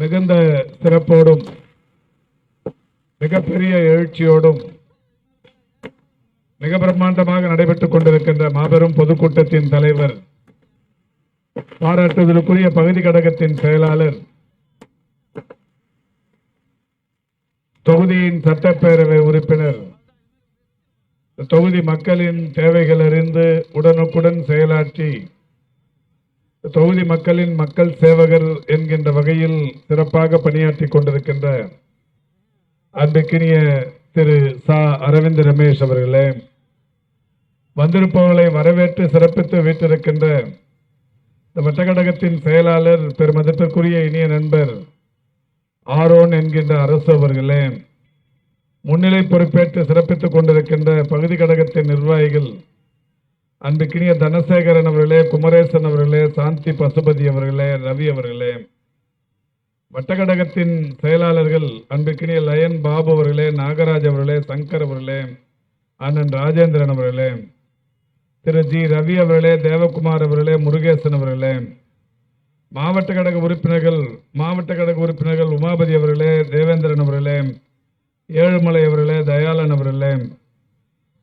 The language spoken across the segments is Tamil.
மிகுந்த சிறப்போடும் மிகப்பெரிய எழுச்சியோடும் மிக பிரம்மாண்டமாக நடைபெற்றுக் கொண்டிருக்கின்ற மாபெரும் பொதுக்கூட்டத்தின் தலைவர், பாராட்டுதலுக்குரிய பகுதி கழகத்தின் செயலாளர், தொகுதியின் சட்டப்பேரவை உறுப்பினர், தொகுதி மக்களின் தேவைகள் அறிந்து உடனுக்குடன் செயலாற்றி தொகுதி மக்களின் மக்கள் சேவகர் என்கின்ற வகையில் சிறப்பாக பணியாற்றி கொண்டிருக்கின்ற அன்புக்கினிய திரு சா அரவிந்த் ரமேஷ் அவர்களே, வந்திருப்பவர்களை வரவேற்று சிறப்பித்து வீட்டிருக்கின்ற இந்த வட்டக்கழகத்தின் செயலாளர் பெருமதிப்பிற்குரிய இனிய நண்பர் ஆரோன் என்கின்ற அரசு அவர்களே, முன்னிலை பொறுப்பேற்று சிறப்பித்துக் கொண்டிருக்கின்ற பகுதி கழகத்தின் நிர்வாகிகள் அன்புக்கினிய தனசேகரன் அவர்களே, குமரேசன் அவர்களே, சாந்தி பசுபதி அவர்களே, ரவி அவர்களே, வட்டக்கழகத்தின் செயலாளர்கள் அன்புக்கினிய லயன் பாபு அவர்களே, நாகராஜ் அவர்களே, சங்கர் அவர்களே, அண்ணன் ராஜேந்திரன் அவர்களே, திரு ஜி ரவி அவர்களே, தேவகுமார் அவர்களே, முருகேசன் அவர்களே, மாவட்ட கழக உறுப்பினர்கள் உமாபதி அவர்களே, தேவேந்திரன் அவர்களே, ஏழுமலை அவர்களே, தயாளன் அவர்களே,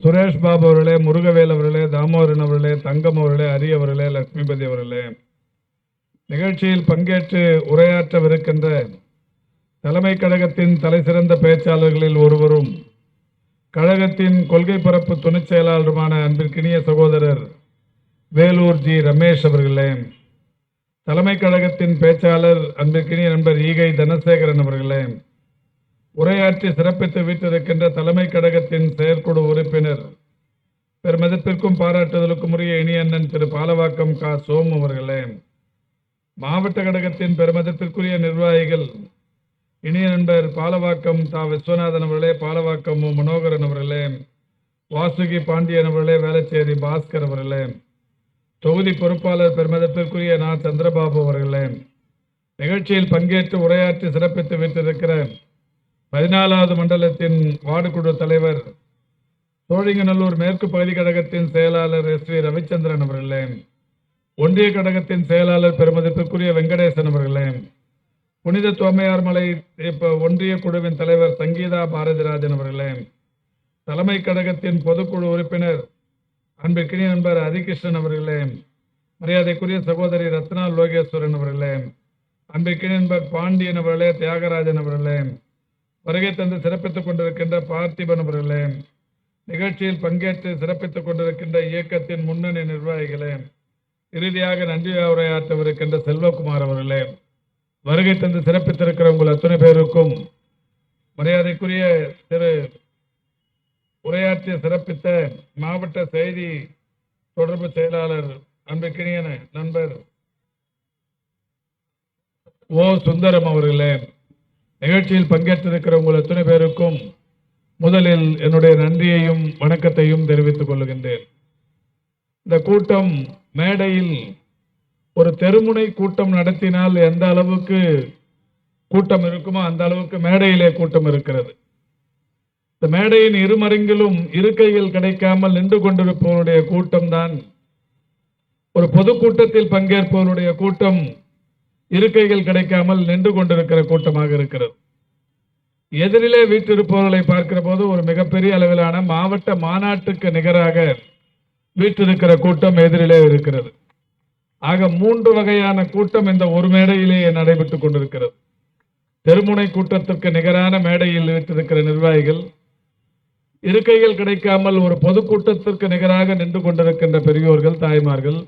சுரேஷ் பாபு அவர்களே, முருகவேல் அவர்களே, தாமோதரன் அவர்களே, தங்கம் அவர்களே, ஹரி அவர்களே, லட்சுமிபதி அவர்களே, நிகழ்ச்சியில் பங்கேற்று உரையாற்றவிருக்கின்ற தலைமை கழகத்தின் தலைசிறந்த பேச்சாளர்களில் ஒருவரும் கழகத்தின் கொள்கை பரப்பு துணைச் செயலாளருமான அன்பிற்கினிய சகோதரர் வேலூர் ஜி ரமேஷ் அவர்களே, தலைமை கழகத்தின் பேச்சாளர் அன்பிற்கினிய நண்பர் ஈகை தனசேகரன் அவர்களே, உரையாற்றி சிறப்பித்து வீட்டிருக்கின்ற தலைமை கழகத்தின் செயற்குழு உறுப்பினர் பெருமதிப்பிற்கும் பாராட்டுதலுக்கும் உரிய இனிய அண்ணன் திரு பாலவாக்கம் கா சோம் அவர்களே, மாவட்ட கழகத்தின் பெருமதிப்பிற்குரிய நிர்வாகிகள் இனிய நண்பர் பாலவாக்கம் தா விஸ்வநாதன் அவர்களே, பாலவாக்கம் மனோகரன் அவர்களே, வாசுகி பாண்டியன் அவர்களே, வேளச்சேரி பாஸ்கர் அவர்களே, தொகுதி பொறுப்பாளர் பெருமதிப்பிற்குரிய நா சந்திரபாபு அவர்களே, நிகழ்ச்சியில் பங்கேற்று உரையாற்றி சிறப்பித்து வீட்டிருக்கிற 14வது மண்டலத்தின் வார்டு குழு தலைவர் சோழிங்கநல்லூர் மேற்கு பகுதி கழகத்தின் செயலாளர் எஸ் வி ரவிச்சந்திரன் அவர்களே, ஒன்றிய கழகத்தின் செயலாளர் பெருமதிப்பிற்குரிய வெங்கடேசன் அவர்களே, புனித தோமையார்மலை ஒன்றிய குழுவின் தலைவர் சங்கீதா பாரதிராஜன் அவர்களே, தலைமை கழகத்தின் பொதுக்குழு உறுப்பினர் அன்பிற்கினிய நண்பர் ஹரிகிருஷ்ணன் அவர்களே, மரியாதைக்குரிய சகோதரி ரத்னா லோகேஸ்வரன் அவர்களே, அன்பிற்கினிய நண்பர் பாண்டியன் அவர்களே, தியாகராஜன் அவர்களே, வருகை தந்து சிறப்பித்துக் கொண்டிருக்கின்ற பார்த்திபன் அவர்களே, நிகழ்ச்சியில் பங்கேற்று சிறப்பித்துக் கொண்டிருக்கின்ற இயக்கத்தின் முன்னணி நிர்வாகிகளே, இறுதியாக நன்றி உரையாற்றவிருக்கின்ற செல்வகுமார் அவர்களே, வருகை தந்து சிறப்பித்திருக்கிற உங்கள் அத்தனை பேருக்கும் மரியாதைக்குரிய திரு உரையாற்றிய சிறப்பித்த மாவட்ட செய்தி தொடர்பு செயலாளர் அன்புக்கினிய நண்பர் ஓ சுந்தரம் அவர்களே, நிகழ்ச்சியில் பங்கேற்றிருக்கிற உங்கள் அத்தனை பேருக்கும் முதலில் என்னுடைய நன்றியையும் வணக்கத்தையும் தெரிவித்துக் கொள்கின்றேன். இந்த கூட்டம் மேடையில் ஒரு தெருமுனை கூட்டம் நடத்தினால் எந்த அளவுக்கு கூட்டம் இருக்குமோ அந்த அளவுக்கு மேடையிலே கூட்டம் இருக்கிறது. இந்த மேடையின் இருமருங்கிலும் இருக்கைகள் கிடைக்காமல் நின்று கொண்டிருப்பவருடைய கூட்டம் தான் ஒரு பொதுக்கூட்டத்தில் பங்கேற்பவருடைய கூட்டம் இருக்கைகள் கிடைக்காமல் நின்று கொண்டிருக்கிற கூட்டமாக இருக்கிறது. எதிரிலே வீற்றிருப்பவர்களை பார்க்கிற போது ஒரு மிகப்பெரிய அளவிலான மாவட்ட மாநாட்டுக்கு நிகராக வீற்றிருக்கிற கூட்டம் எதிரிலே இருக்கிறது. ஆக 3 வகையான கூட்டம் இந்த ஒரு மேடையிலேயே நடைபெற்றுக் கொண்டிருக்கிறது. தெருமுனை கூட்டத்திற்கு நிகரான மேடையில் வீற்றிருக்கிற நிர்வாகிகள், இருக்கைகள் கிடைக்காமல் ஒரு பொதுக்கூட்டத்திற்கு நிகராக நின்று கொண்டிருக்கின்ற பெரியோர்கள், தாய்மார்கள்,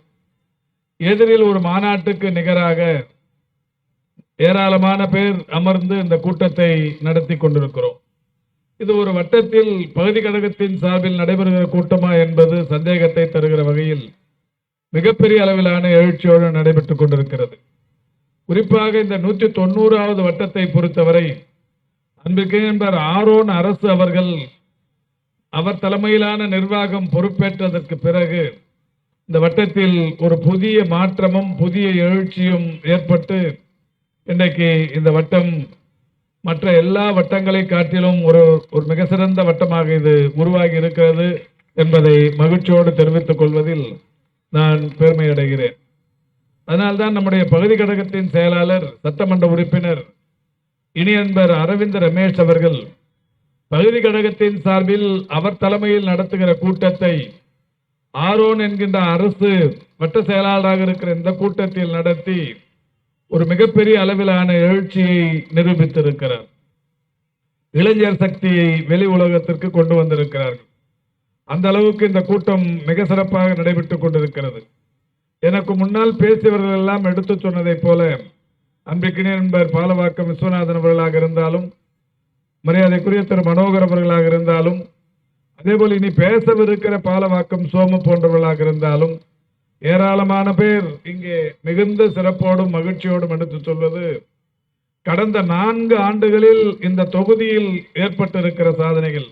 எதிரில் ஒரு மாநாட்டுக்கு நிகராக ஏராளமான பேர் அமர்ந்து இந்த கூட்டத்தை நடத்தி கொண்டிருக்கிறோம். இது ஒரு வட்டத்தில் பகுதி கழகத்தின் சார்பில் நடைபெறுகிற கூட்டமா என்பது சந்தேகத்தை தருகிற வகையில் மிகப்பெரிய அளவிலான எழுச்சியோடு நடைபெற்றுக் கொண்டிருக்கிறது. குறிப்பாக இந்த 190வது வட்டத்தை பொறுத்தவரை அன்பிற்கினிய ஆரோன் அரசு அவர்கள் அவர் தலைமையிலான நிர்வாகம் பொறுப்பேற்றதற்கு பிறகு இந்த வட்டத்தில் ஒரு புதிய மாற்றமும் புதிய எழுச்சியும் ஏற்பட்டு இன்றைக்கு இந்த வட்டம் மற்ற எல்லா வட்டங்களை காட்டிலும் ஒரு மிக சிறந்த வட்டமாக இது உருவாகி இருக்கிறது என்பதை மகிழ்ச்சியோடு தெரிவித்துக் கொள்வதில் நான் பெருமை அடைகிறேன். அதனால்தான் நம்முடைய பகுதி கழகத்தின் செயலாளர், சட்டமன்ற உறுப்பினர் இனி நண்பர் அரவிந்த் ரமேஷ் அவர்கள் பகுதி கழகத்தின் சார்பில் அவர் தலைமையில் நடத்துகிற கூட்டத்தை ஆரோன் என்கின்ற அரசு வட்ட செயலாளராக இருக்கிற இந்த கூட்டத்தில் நடத்தி ஒரு மிகப்பெரிய அளவிலான எழுச்சியை நிரூபித்திருக்கிறார். இளைஞர் சக்தியை வெளி உலகத்திற்கு கொண்டு வந்திருக்கிறார்கள். அந்த அளவுக்கு இந்த கூட்டம் மிக சிறப்பாக நடைபெற்றுக் கொண்டிருக்கிறது. எனக்கு முன்னால் பேசியவர்கள் எல்லாம் எடுத்து சொன்னதை போல அன்பிற்கினிய நண்பர் பாலவாக்கம் விஸ்வநாதன் அவர்களாக இருந்தாலும், மரியாதைக்குரிய திரு மனோகர் அவர்களாக இருந்தாலும், அதேபோல் இனி பேசவிருக்கிற பாலவாக்கம் சோமு போன்றவர்களாக இருந்தாலும், ஏராளமான பேர் இங்கே மிகுந்த சிறப்போடும் மகிழ்ச்சியோடும் எடுத்து சொல்வது கடந்த 4 ஆண்டுகளில் இந்த தொகுதியில் ஏற்பட்டிருக்கிற சாதனைகள்,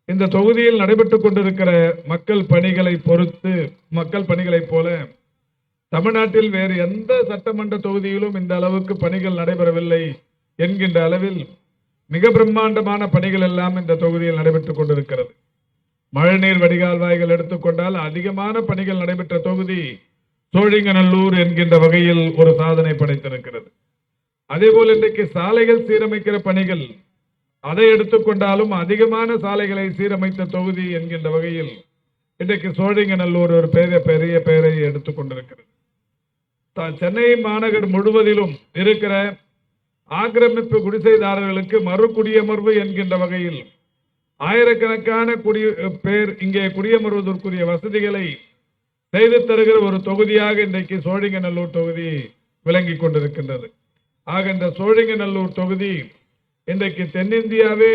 இந்த தொகுதியில் நடைபெற்றுக் கொண்டிருக்கிற மக்கள் பணிகளை பொறுத்து, மக்கள் பணிகளைப் போல தமிழ்நாட்டில் வேறு எந்த சட்டமன்ற தொகுதியிலும் இந்த அளவுக்கு பணிகள் நடைபெறவில்லை என்கின்ற அளவில் மிக பிரம்மாண்டமான பணிகள் எல்லாம் இந்த தொகுதியில் நடைபெற்றுக் கொண்டிருக்கிறது. மழைநீர் வடிகால் வாய்கள் எடுத்துக்கொண்டால் அதிகமான பணிகள் நடைபெற்ற தொகுதி சோழிங்கநல்லூர் என்கின்ற வகையில் ஒரு சாதனை படைத்திருக்கிறது. அதேபோல் இன்றைக்கு சாலைகள் சீரமைக்கிற பணிகள், அதை எடுத்துக்கொண்டாலும் அதிகமான சாலைகளை சீரமைத்த தொகுதி என்கின்ற வகையில் இன்றைக்கு சோழிங்கநல்லூர் ஒரு பெரிய பெயரை எடுத்துக் கொண்டிருக்கிறது. சென்னை மாநகர் முழுவதிலும் இருக்கிற ஆக்கிரமிப்பு குடிசைதாரர்களுக்கு மறு குடியமர்வு என்கின்ற வகையில் ஆயிரக்கணக்கான பேர் இங்கே குடியமர்வதற்குரிய வசதிகளை செய்து தருகிற ஒரு தொகுதியாக இன்றைக்கு சோழிங்கநல்லூர் தொகுதி விளங்கி கொண்டிருக்கின்றது. ஆக இந்த சோழிங்கநல்லூர் தொகுதி இன்றைக்கு தென்னிந்தியாவே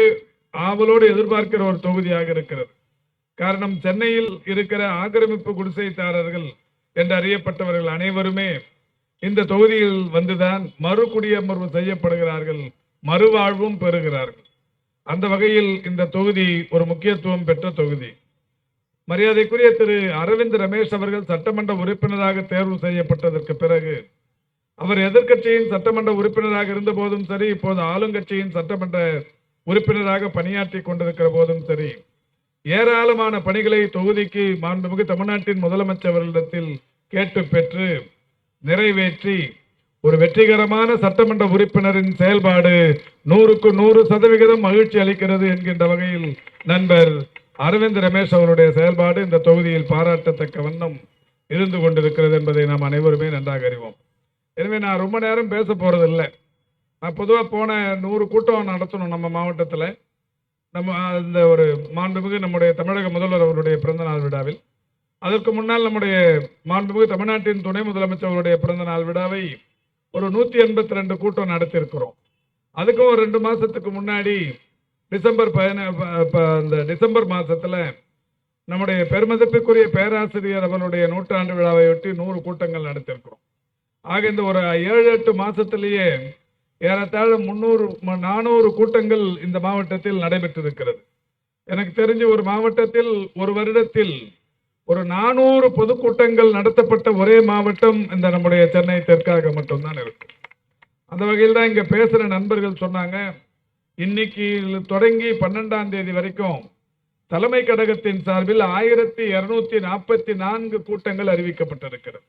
ஆவலோடு எதிர்பார்க்கிற ஒரு தொகுதியாக இருக்கிறது. காரணம், சென்னையில் இருக்கிற ஆக்கிரமிப்பு குடிசைதாரர்கள் என்று அறியப்பட்டவர்கள் அனைவருமே இந்த தொகுதியில் வந்துதான் மறு குடியமர்வு செய்யப்படுகிறார்கள், மறுவாழ்வும் பெறுகிறார்கள். அந்த வகையில் இந்த தொகுதி ஒரு முக்கியத்துவம் பெற்ற தொகுதி. மரியாதைக்குரிய திரு அரவிந்த் ரமேஷ் அவர்கள் சட்டமன்ற உறுப்பினராக தேர்வு செய்யப்பட்டதற்கு பிறகு அவர் எதிர்க்கட்சியின் சட்டமன்ற உறுப்பினராக இருந்த போதும் சரி, இப்போது ஆளுங்கட்சியின் சட்டமன்ற உறுப்பினராக பணியாற்றி கொண்டிருக்கிற போதும் சரி, ஏராளமான பணிகளை தொகுதிக்கு மாண்புமிகு தமிழ்நாட்டின் முதலமைச்சர்களிடத்தில் கேட்டு பெற்று நிறைவேற்றி ஒரு வெற்றிகரமான சட்டமன்ற உறுப்பினரின் செயல்பாடு 100க்கு 100% மகிழ்ச்சி அளிக்கிறது என்கின்ற வகையில் நண்பர் அரவிந்த் ரமேஷ் அவருடைய செயல்பாடு இந்த தொகுதியில் பாராட்டத்தக்க வண்ணம் இருந்து கொண்டிருக்கிறது என்பதை நாம் அனைவருமே நன்றாக அறிவோம். எனவே நான் ரொம்ப நேரம் பேச போறதில்லை. நான் பொதுவாக போன 100 கூட்டம் நடத்தணும் நம்ம மாவட்டத்தில். நம்ம இந்த ஒரு மாண்புமிகு நம்முடைய தமிழக முதல்வர் அவருடைய பிறந்தநாள் விழாவில், அதற்கு முன்னால் நம்முடைய மாண்புமிகு தமிழ்நாட்டின் துணை முதலமைச்சர் அவருடைய பிறந்தநாள் விழாவை ஒரு 182 கூட்டம் நடத்தியிருக்கிறோம். அதுக்கும் ஒரு 2 மாசத்துக்கு முன்னாடி டிசம்பர் மாசத்துல நம்முடைய பெருமதிப்புக்குரிய பேராசிரியர் அவருடைய 100ஆண்டு விழாவையொட்டி 100 கூட்டங்கள் நடத்தியிருக்கிறோம். ஆக இந்த ஒரு 7-8 மாசத்திலேயே ஏறத்தாழ 300-400 கூட்டங்கள் இந்த மாவட்டத்தில் நடைபெற்றிருக்கிறது. எனக்கு தெரிஞ்சு ஒரு மாவட்டத்தில் ஒரு வருடத்தில் ஒரு 400 பொதுக்கூட்டங்கள் நடத்தப்பட்ட ஒரே மாவட்டம் இந்த நம்முடைய சென்னை தெற்காக மட்டும்தான் இருக்கு. அந்த வகையில் தான் இங்க பேசுற நண்பர்கள் சொன்னாங்க, இன்னைக்கு தொடங்கி 12ஆம் தேதி வரைக்கும் தலைமை கழகத்தின் சார்பில் 1244 கூட்டங்கள் அறிவிக்கப்பட்டிருக்கிறது.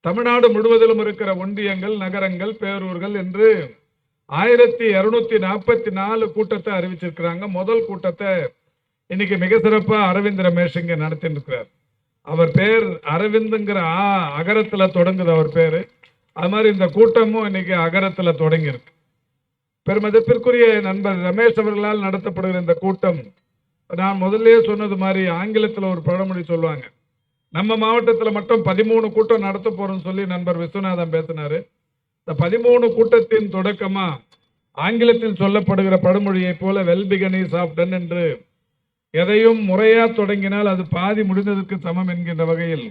தமிழ்நாடு முழுவதிலும் இருக்கிற ஒன்றியங்கள், நகரங்கள், பேரூர்கள் என்று 1244 கூட்டத்தை அறிவிச்சிருக்கிறாங்க. முதல் கூட்டத்தை இன்னைக்கு மிக சிறப்பா அரவிந்த் ரமேஷ் இங்க நடத்திட்டு இருக்கிறார். அவர் பேர் அரவிந்துங்கிற அகரத்துல தொடங்குது அவர் பேரு. அது மாதிரி இந்த கூட்டமும் இன்னைக்கு அகரத்துல தொடங்கி இருக்கு. பெருமதிப்பிற்குரிய நண்பர் ரமேஷ் அவர்களால் நடத்தப்படுகிற இந்த கூட்டம், நான் முதல்ல சொன்னது மாதிரி ஆங்கிலத்தில் ஒரு பழமொழி சொல்லுவாங்க, நம்ம மாவட்டத்தில் மட்டும் 13 கூட்டம் நடத்த போறோம்னு சொல்லி நண்பர் விஸ்வநாதன் பேசினாரு. இந்த 13 கூட்டத்தின் தொடக்கமா ஆங்கிலத்தில் சொல்லப்படுகிற பழமொழியை போல well begun is half done என்று எதையும் முறையா தொடங்கினால் அது பாதி முடிந்ததற்கு சமம் என்கின்ற வகையில்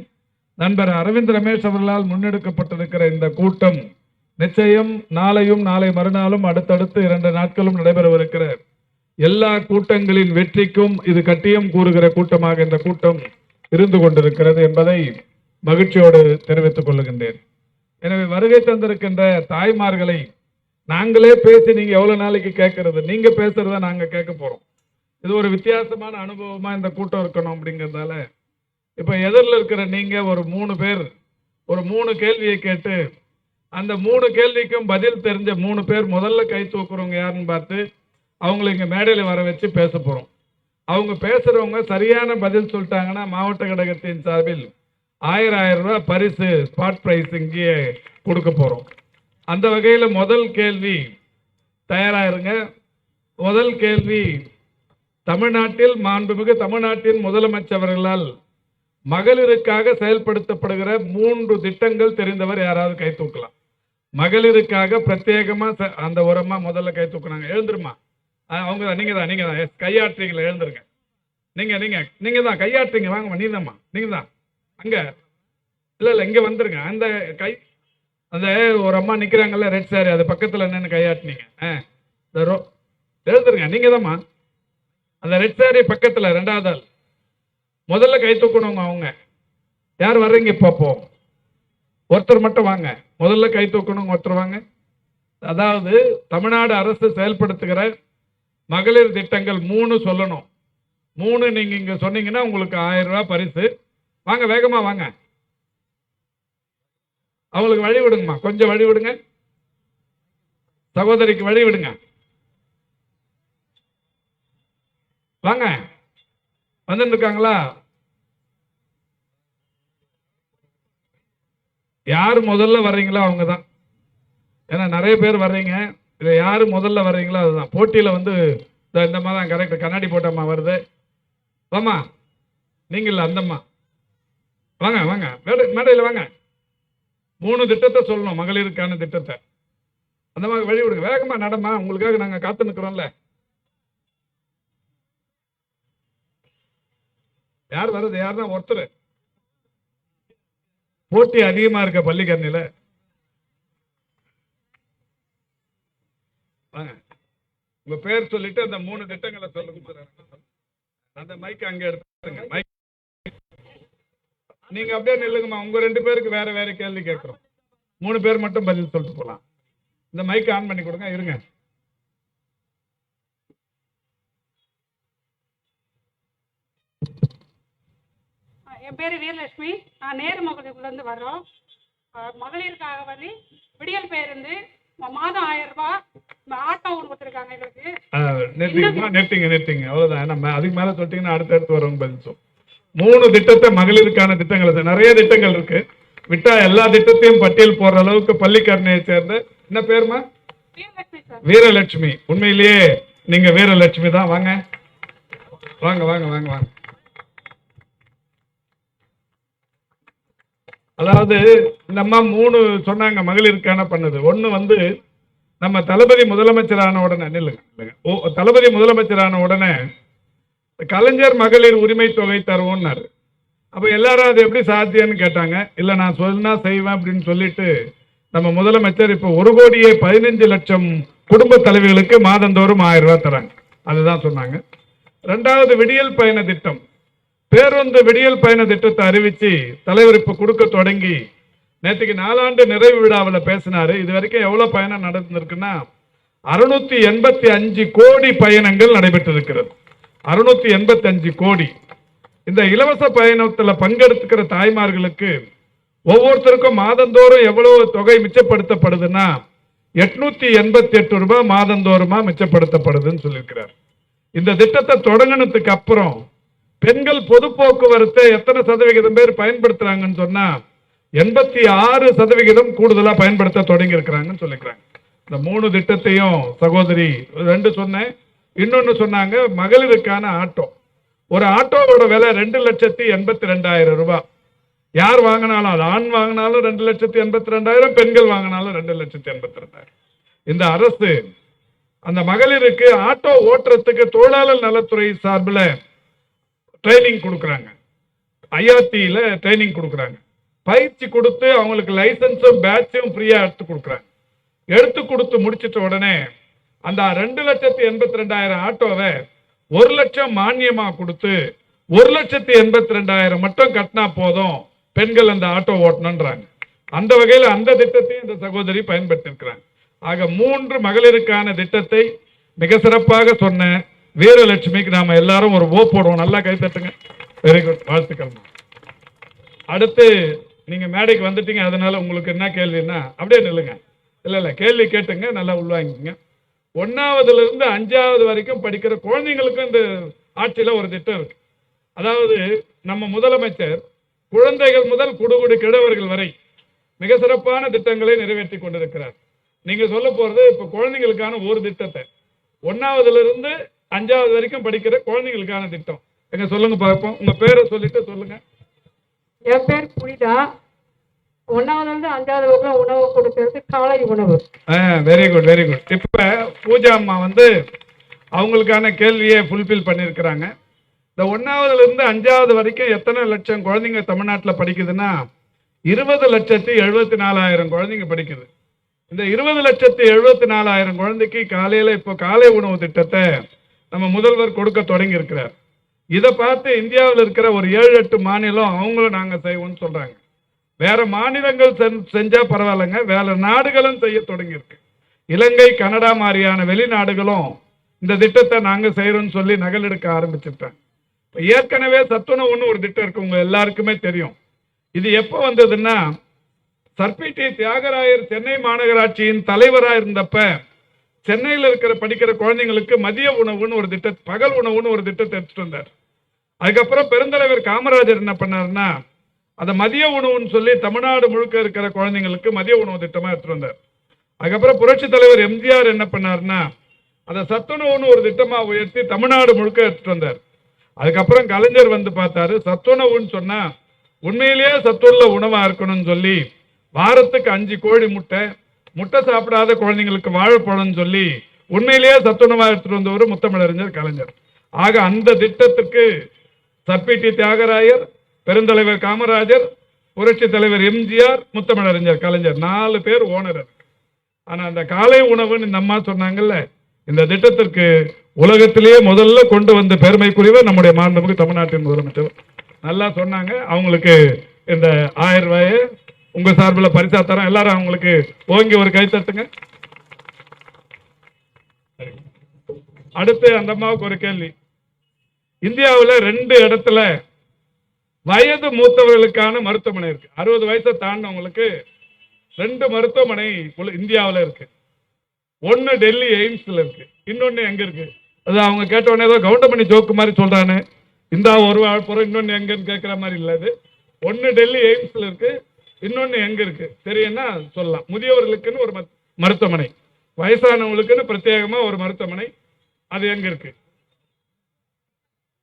நண்பர் அரவிந்த் ரமேஷ் அவர்களால் முன்னெடுக்கப்பட்டிருக்கிற இந்த கூட்டம் நிச்சயம் நாளையும் நாளை மறுநாளும் அடுத்தடுத்து 2 நாட்களும் நடைபெறவிருக்கிற எல்லா கூட்டங்களின் வெற்றிக்கும் இது கட்டியம் கூறுகிற கூட்டமாக இந்த கூட்டம் இருந்து கொண்டிருக்கிறது என்பதை மகிழ்ச்சியோடு தெரிவித்துக் கொள்ளுகின்றேன். எனவே வருகை தந்திருக்கின்ற தாய்மார்களை நாங்களே பேசி நீங்க எவ்வளவு நாளைக்கு கேட்கறது, நீங்க பேசுறத நாங்க கேட்க போறோம். இது ஒரு வித்தியாசமான அனுபவமா இந்த கூட்டம் இருக்கணும். அப்படிங்கிறதால இப்ப எதிரில் இருக்கிற நீங்க ஒரு 3 பேர் ஒரு 3 கேள்வியை கேட்டு அந்த 3 கேள்விக்கும் பதில் தெரிஞ்ச 3 பேர் முதல்ல கை தூக்குறவங்க யாருன்னு பார்த்து அவங்களை இங்க மேடையில் வர வச்சு பேச போறோம். அவங்க பேசுறவங்க சரியான பதில் சொல்லிட்டாங்கன்னா மாவட்ட கழகத்தின் சார்பில் 1000 ரூபாய் பரிசு ஸ்பாட் பிரைஸ் இங்கே கொடுக்க போறோம். அந்த வகையில் முதல் கேள்வி தயாராயிருங்க. முதல் கேள்வி, தமிழ்நாட்டில் மாண்புமிகு தமிழ்நாட்டின் முதலமைச்சர்களால் மகளிருக்காக செயல்படுத்தப்படுகிற 3 திட்டங்கள் தெரிந்தவர் யாராவது கை தூக்கலாம். மகளிருக்காக பிரத்யேகமா அந்த உரமா முதல்ல கை தூக்குனாங்க. எழுந்துருமா, அவங்க தான், நீங்க தான் கையாற்றீங்களா? எழுந்துருங்க. நீங்க தான் கையாற்றீங்க. வாங்கம்மா, நீங்க தான் அங்க இல்ல இங்க வந்துருங்க. அந்த கை அந்த ஒரு அம்மா நிக்கிறாங்கல்ல ரெட் சாரி, அது பக்கத்துல என்னன்னு கையாட்டினீங்க. எழுந்துருங்க. நீங்க தான்மா அந்த ரெட் சாரி பக்கத்துல 2வது ஆள் முதல்ல கை தூக்கணுங்க. அவங்க யார் வர்றீங்க? இப்போ ஒருத்தர் மட்டும் வாங்க. முதல்ல கை தூக்கணும் ஒருத்தர் வாங்க. அதாவது தமிழ்நாடு அரசு செயல்படுத்துகிற மகளிர் திட்டங்கள் 3 சொல்லணும். 3 நீங்க இங்க சொன்னீங்கன்னா உங்களுக்கு 1000 ரூபாய் பரிசு. வாங்க, வேகமா வாங்க. அவங்களுக்கு வழி விடுங்கம்மா, கொஞ்சம் வழி விடுங்க. சகோதரிக்கு வழி விடுங்க. வாங்க, வந்துட்டு இருக்காங்களா? யாரு முதல்ல வர்றீங்களோ அவங்க தான். ஏன்னா நிறைய பேர் வர்றீங்க. இதில் யாரு முதல்ல வர்றீங்களோ அதுதான். போட்டியில் வந்து இந்த மாதிரி தான் கரெக்ட். கண்ணாடி போட்டம்மா வருது. வாமா, நீங்க இல்லை அந்தம்மா. வாங்க வாங்க, மேடையில் வாங்க. 3 திட்டத்தை சொல்லணும், மகளிருக்கான திட்டத்தை. அந்த மாதிரி வழி விடுங்க. வேகமா நடமா, உங்களுக்காக நாங்க காத்து நிற்கிறோம்ல. யார் வருது? யாருன்னா ஒருத்தர். போட்டி அதிகமா இருக்க பள்ளிக்கரணையில. வாங்க, உங்க பேர் சொல்லிட்டு அந்த 3 திட்டங்களை சொல்லுங்க. அந்த மைக் அங்க எடுத்துங்க. மைக் நீங்க அப்படியே நில்லுங்கம்மா. உங்க 2 பேருக்கு வேற வேற கேள்வி கேட்கிறோம். 3 பேர் மட்டும் பதில் சொல்லிட்டு போலாம். இந்த மைக் ஆன் பண்ணி கொடுங்க. இருங்க. என் பேரு வீரலட்சுமி. நான் நேரு மகளிர்ல இருந்து வர்றோம். மகளிருக்காக வழி விடியல் பேருந்து மாதம் 1000 ரூபாய் ஆட்டோ கொடுத்துருக்காங்க எங்களுக்கு. நெட்டிங்க அவ்வளவுதான். நம்ம அதுக்கு மேல சொல்லிட்டீங்கன்னா அடுத்தடுத்து வரவங்க பதில் சொல்லும். 3 திட்டத்தை மகளிருக்கான திட்டங்கள் நிறைய திட்டங்கள் இருக்கு. விட்டா எல்லா திட்டத்தையும் பட்டியல் போடுற அளவுக்கு பள்ளிக்கரணையை சேர்ந்த என்ன பேருமா? வீரலட்சுமி. உண்மையிலேயே நீங்க வீரலட்சுமி தான். வாங்க வாங்க வாங்க வாங்க வாங்க. அதாவது நம்ம 3 சொன்னாங்க மகளிருக்கான பண்ணது. ஒண்ணு வந்து நம்ம தளபதி முதலமைச்சரான உடனே தளபதி முதலமைச்சரான உடனே கலைஞர் மகளிர் உரிமை தொகை தருவோம்னாரு. அப்ப எல்லாரும் அது எப்படி சாத்தியம்னு கேட்டாங்க. இல்ல நான் சொன்னா செய்வேன் அப்படின்னு சொல்லிட்டு நம்ம முதலமைச்சர் இப்ப 1,15,00,000 குடும்ப தலைவிகளுக்கு மாதந்தோறும் 1000 ரூபாய் தராங்க. அதுதான் சொன்னாங்க. 2வது விடியல் பயண திட்டம். பேருந்து விடியல் பயண திட்டத்தை அறிவிச்சு தலைவர் இப்ப கொடுக்க தொடங்கி நேற்றுக்கு 4 ஆண்டு நிறைவு விழாவில் பேசினாரு. இது வரைக்கும் எவ்வளவு பயணம் நடந்திருக்குன்னா 685 கோடி பயணங்கள் நடைபெற்றிருக்கிறது. 685 கோடி. இந்த இலவச பயணத்தில் பங்கெடுத்துக்கிற தாய்மார்களுக்கு ஒவ்வொருத்தருக்கும் மாதந்தோறும் எவ்வளவு தொகை மிச்சப்படுத்தப்படுதுன்னா 888 ரூபாய் மாதந்தோறுமா மிச்சப்படுத்தப்படுதுன்னு சொல்லியிருக்கிறார். இந்த திட்டத்தை தொடங்கினதுக்கு அப்புறம் பெண்கள் பொது போக்குவரத்தை எத்தனை சதவிகிதம் பேர் பயன்படுத்துறாங்கன்னு சொன்னா 86% கூடுதலா பயன்படுத்த தொடங்கி இருக்கிறாங்கன்னு சொல்லிக்கிறாங்க. இந்த 3 திட்டத்தையும் சகோதரி 2 சொன்னேன். இன்னொன்னு சொன்னாங்க மகளிருக்கான ஆட்டோ. ஒரு ஆட்டோவோட விலை 2,82,000 ரூபாய். யார் வாங்கினாலும், அது ஆண் வாங்கினாலும் 2,82,000, பெண்கள் வாங்கினாலும் 2,82,000. இந்த அரசு அந்த மகளிருக்கு ஆட்டோ ஓட்டுறதுக்கு தொழிலாளர் நலத்துறை சார்பில் ட்ரைனிங் கொடுக்குறாங்க. ஐஆர்டியில ட்ரைனிங் கொடுக்குறாங்க. பயிற்சி கொடுத்து அவங்களுக்கு லைசன்ஸும் பேட்சும் ஃப்ரீயா எடுத்து கொடுக்குறாங்க. எடுத்து கொடுத்து முடிச்சிட்ட உடனே அந்த 2,82,000 ஆட்டோவை 1 லட்சம் மானியமா கொடுத்து 1,82,000 மட்டும் கட்டினா போதும் பெண்கள் அந்த ஆட்டோ ஓட்டணும்ன்றாங்க. அந்த வகையில் அந்த திட்டத்தையும் இந்த சகோதரி பயன்படுத்திருக்கிறாங்க. ஆக 3 மகளிருக்கான திட்டத்தை மிக சிறப்பாக சொன்ன வீரலட்சுமிக்கு நாம எல்லாரும் ஒரு ஓ போடுவோம். நல்லா கை தட்டுங்க. வெரி குட், வாழ்த்துக்கள். அடுத்து நீங்க மேடைக்கு வந்துட்டீங்க, அதனால உங்களுக்கு என்ன கேள்வின்னா அப்படியே நில்லுங்க. இல்ல கேள்வி கேட்டுங்க, நல்லா உள்வாங்கிங்க. 1ஆவதுல இருந்து 5ஆவது வரைக்கும் படிக்கிற குழந்தைங்களுக்கும் இந்த ஆட்சியில ஒரு திட்டம் இருக்கு. அதாவது நம்ம முதலமைச்சர் குழந்தைகள் முதல் குடுகுடு கிழவர்கள் வரை மிக சிறப்பான திட்டங்களை நிறைவேற்றி கொண்டிருக்கிறார். நீங்க சொல்ல போறது இப்ப குழந்தைகளுக்கான ஒரு திட்டத்தை 1ஆவதுல இருந்து 5ஆவது வரைக்கும் படிக்கிற குழந்தைகளுக்கான திட்டம் எங்க சொல்லுங்க பார்ப்போம். உங்க பேரை சொல்லிட்டு சொல்லுங்க. என் பேர் புனிதா. 1ஆவதுல இருந்து 5ஆவது வரைக்கும் உணவு கொடுக்கிறது காலை உணவு. Very good very good. இப்ப பூஜா அம்மா அவங்களுக்கான கேள்வியை ஃபுல்ஃபில் பண்ணியிருக்கிறாங்க. இந்த 1ஆவதுல இருந்து 5ஆவது வரைக்கும் எத்தனை லட்சம் குழந்தைங்க தமிழ்நாட்டில் படிக்குதுன்னா 20,74,000 குழந்தைங்க படிக்குது. இந்த 20,74,000 குழந்தைக்கு காலையில இப்போ காலை உணவு திட்டத்தை நம்ம முதல்வர் கொடுக்க தொடங்கி இருக்கிறார். இதை பார்த்து இந்தியாவில் இருக்கிற ஒரு 7-8 மாநிலம் அவங்களும் நாங்க செய்வோம்னு சொல்றாங்க. வேற மாநிலங்கள் செஞ்சா பரவாயில்லைங்க, வேற நாடுகளும் செய்ய தொடங்கி இருக்கு. இலங்கை, கனடா மாதிரியான வெளிநாடுகளும் இந்த திட்டத்தை நாங்க செய்யறோம்னு சொல்லி நகல் எடுக்க ஆரம்பிச்சுட்டாங்க. ஏற்கனவே சத்துணவுன்னு ஒரு திட்டம் இருக்கு, உங்க எல்லாருக்குமே தெரியும். இது எப்போ வந்ததுன்னா சர்பிடி தியாகராயர் சென்னை மாநகராட்சியின் தலைவராக இருந்தப்ப சென்னையில் இருக்கிற படிக்கிற குழந்தைங்களுக்கு மதிய உணவுன்னு ஒரு திட்டம், பகல் உணவுன்னு ஒரு திட்டத்தை எடுத்துட்டு வந்தார். அதுக்கப்புறம் பெருந்தலைவர் காமராஜர் என்ன பண்ணாருன்னா அதை மதிய உணவுன்னு சொல்லி தமிழ்நாடு முழுக்க இருக்கிற குழந்தைங்களுக்கு மதிய உணவு திட்டமா எடுத்துட்டு வந்தார். அதுக்கப்புறம் புரட்சி தலைவர் எம்ஜிஆர் என்ன பண்ணாருன்னா அதை சத்துணவுன்னு ஒரு திட்டமா உயர்த்தி தமிழ்நாடு முழுக்க எடுத்துட்டு வந்தார். அதுக்கப்புறம் கலைஞர் பார்த்தாரு, சத்துணவுன்னு சொன்னா உண்மையிலேயே சத்துள்ள உணவா இருக்கணும்னு சொல்லி வாரத்துக்கு 5 கோழி முட்டை சாப்பிடாத குழந்தைங்களுக்கு வாழைப்பழம்னு சொல்லி உண்மையிலேயே சத்துணவா எடுத்துட்டு வந்தவர் முத்தமிழறிஞர் கலைஞர். ஆக அந்த திட்டத்துக்கு சர்பிடி தியாகராயர், பெருந்தலைவர் காமராஜர், புரட்சி தலைவர் எம்ஜிஆர், முத்தமிழறிஞர் கலைஞர் 4 பேர் ஓனர். ஆனா அந்த காலை உணவுன்னு இந்த அம்மா சொன்னாங்கல்ல, இந்த திட்டத்திற்கு உலகத்திலேயே முதல்ல கொண்டு வந்த பெருமைக்குரியவர் நம்முடைய மாண்புமிகு தமிழ்நாட்டின் முதலமைச்சர். நல்லா சொன்னாங்க. அவங்களுக்கு இந்த 1000 ரூபாயை உங்க சார்பில் பரிசா தரோம். எல்லாரும் அவங்களுக்கு ஓங்கி ஒரு கை தட்டுங்க. அடுத்து அந்த அம்மாவுக்கு ஒரு கேள்வி. இந்தியாவில் 2 இடத்துல வயது மூத்தவர்களுக்கான மருத்துவமனை இருக்கு. 60 வயசை தாண்டவங்களுக்கு 2 மருத்துவமனை இந்தியாவில் இருக்கு. ஒன்னு டெல்லி எய்ம்ஸ்ல இருக்கு, இன்னொன்னு எங்க இருக்கு? அது அவங்க கேட்ட உடனே ஏதோ கவுண்டமணி ஜோக்கு மாதிரி சொல்றானு, இந்த ஒரு வாழ்ப்புறம் இன்னொன்னு எங்கன்னு கேட்கிற மாதிரி இல்ல. அது ஒன்னு டெல்லி எய்ம்ஸ்ல இருக்கு, இன்னொன்னு எங்க இருக்கு தெரியும்னா சொல்லலாம். முதியவர்களுக்குன்னு ஒரு மருத்துவமனை, வயசானவங்களுக்குன்னு பிரத்யேகமா ஒரு மருத்துவமனை, அது எங்க இருக்கு?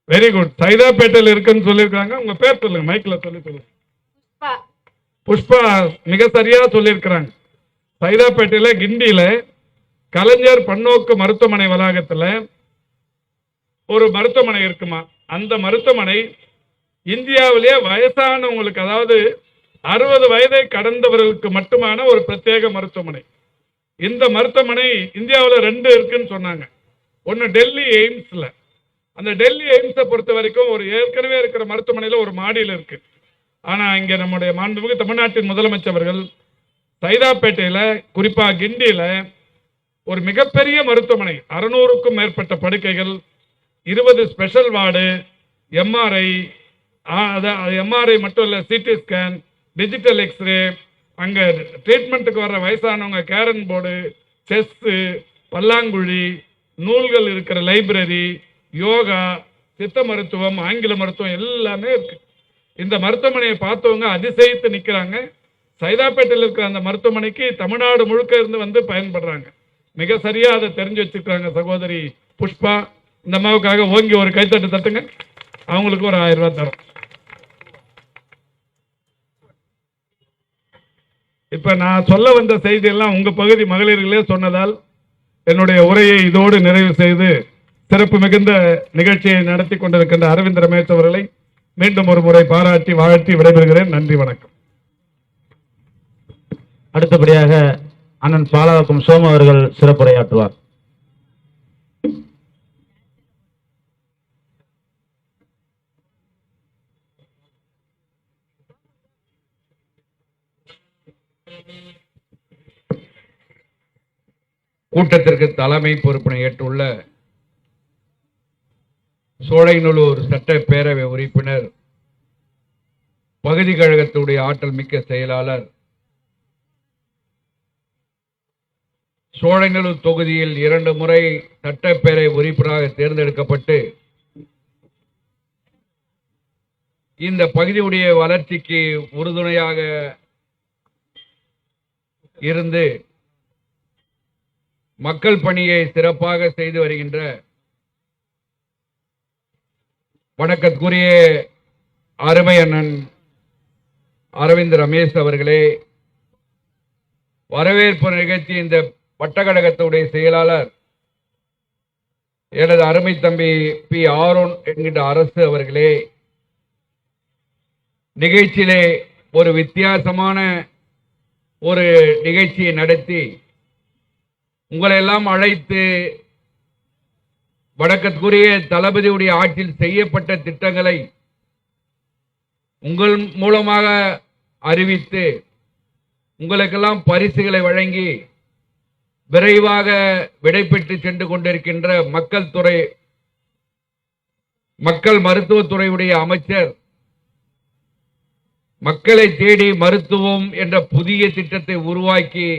Very good. சைதாப்பேட்டையில் இருக்குன்னு சொல்லியிருக்காங்க. உங்க பேர் சொல்லுங்க, மைக்ல சொல்லுங்க. புஷ்பா மிக சரியா சொல்லியிருக்கிறாங்க. சைதாப்பேட்டையில கிண்டியில கலைஞர் பன்னோக்கு மருத்துவமனை வளாகத்துல ஒரு மருத்துவமனை இருக்குமா. அந்த மருத்துவமனை இந்தியாவிலேயே வயசானவங்களுக்கு, அதாவது 60 வயதை கடந்தவர்களுக்கு மட்டுமான ஒரு பிரத்யேக மருத்துவமனை. இந்த மருத்துவமனை இந்தியாவில் 2 இருக்குன்னு சொன்னாங்க. ஒன்னு டெல்லி எய்ம்ஸ்ல. அந்த டெல்லி எய்ம்ஸை பொறுத்த வரைக்கும் ஒரு ஏற்கனவே இருக்கிற மருத்துவமனையில் ஒரு மாடியில் இருக்கு. ஆனா இங்க நம்முடைய மாண்புமிகு தமிழ்நாட்டின் முதலமைச்சர்கள் சைதாப்பேட்டையில, குறிப்பா கிண்டியில ஒரு மிகப்பெரிய மருத்துவமனை, 600க்கும் மேற்பட்ட படுக்கைகள், 20 ஸ்பெஷல் வார்டு, எம்ஆர்ஐ மட்டும் இல்ல, சிடி ஸ்கேன், டிஜிட்டல் எக்ஸ்ரே, அங்க ட்ரீட்மெண்ட்டுக்கு வர்ற வயசானவங்க கேரன் போர்டு, செஸ், பல்லாங்குழி, நூல்கள் இருக்கிற லைப்ரரி, யோகா, சித்த மருத்துவம், ஆங்கில மருத்துவம் எல்லாமே இருக்கு. இந்த மருத்துவமனையை பார்த்தவங்க அதிசயித்து நிக்கிறாங்க. சைதாப்பேட்டையில் இருக்கிற அந்த மருத்துவமனைக்கு தமிழ்நாடு முழுக்க இருந்து பயன்படுறாங்க. மிக சரியா அதை தெரிஞ்சு வச்சிருக்காங்க சகோதரி புஷ்பா. இந்த அம்மாவுக்காக ஓங்கி ஒரு கைத்தட்டு தட்டுங்க. அவங்களுக்கு ஒரு 1000 ரூபாய் தரும். இப்ப நான் சொல்ல வந்த செய்தி எல்லாம் உங்க பகுதி மகளிர்களே சொன்னதால் என்னுடைய உரையை இதோடு நிறைவு செய்து சிறப்பு மிகுந்த நிகழ்ச்சியை நடத்தி கொண்டிருக்கின்ற அரவிந்த் ரமேஷ் அவர்களை மீண்டும் ஒரு முறை பாராட்டி வாழ்த்தி விடைபெறுகிறேன். நன்றி, வணக்கம். அடுத்தபடியாக அண்ணன் பாலாக்கும் சோம அவர்கள் சிறப்புரையாற்றுவார். கூட்டத்திற்கு தலைமை பொறுப்பினை ஏற்றுள்ள சோலைநல்லூர் சட்டப்பேரவை உறுப்பினர் பகுதி கழகத்துடைய ஆற்றல் மிக்க செயலாளர், சோழநல்லூர் தொகுதியில் 2 முறை சட்டப்பேரவை உறுப்பினராக தேர்ந்தெடுக்கப்பட்டு இந்த பகுதியுடைய வளர்ச்சிக்கு உறுதுணையாக இருந்து மக்கள் பணியை சிறப்பாக செய்து வருகின்ற வணக்கத்துக்குரிய அருமை அண்ணன் அரவிந்த் ரமேஷ் அவர்களே, வரவேற்பு நிகழ்ச்சி இந்த வட்டக்கழகத்துடைய செயலாளர் எனது அருமை தம்பி பி ஆரோன் என்கின்ற அரசு அவர்களே, நிகழ்ச்சியிலே ஒரு வித்தியாசமான ஒரு நிகழ்ச்சியை நடத்தி உங்களை எல்லாம் அழைத்து வணக்கத்துக்குரிய தளபதியுடைய ஆட்சியில் செய்யப்பட்ட திட்டங்களை உங்கள் மூலமாக அறிவித்து உங்களுக்கெல்லாம் பரிசுகளை வழங்கி விரைவாக விடைபெற்று சென்று கொண்டிருக்கின்ற மக்கள் மருத்துவத்துறையுடைய அமைச்சர் மக்களை தேடி மருத்துவம் என்ற புதிய திட்டத்தை உருவாக்கி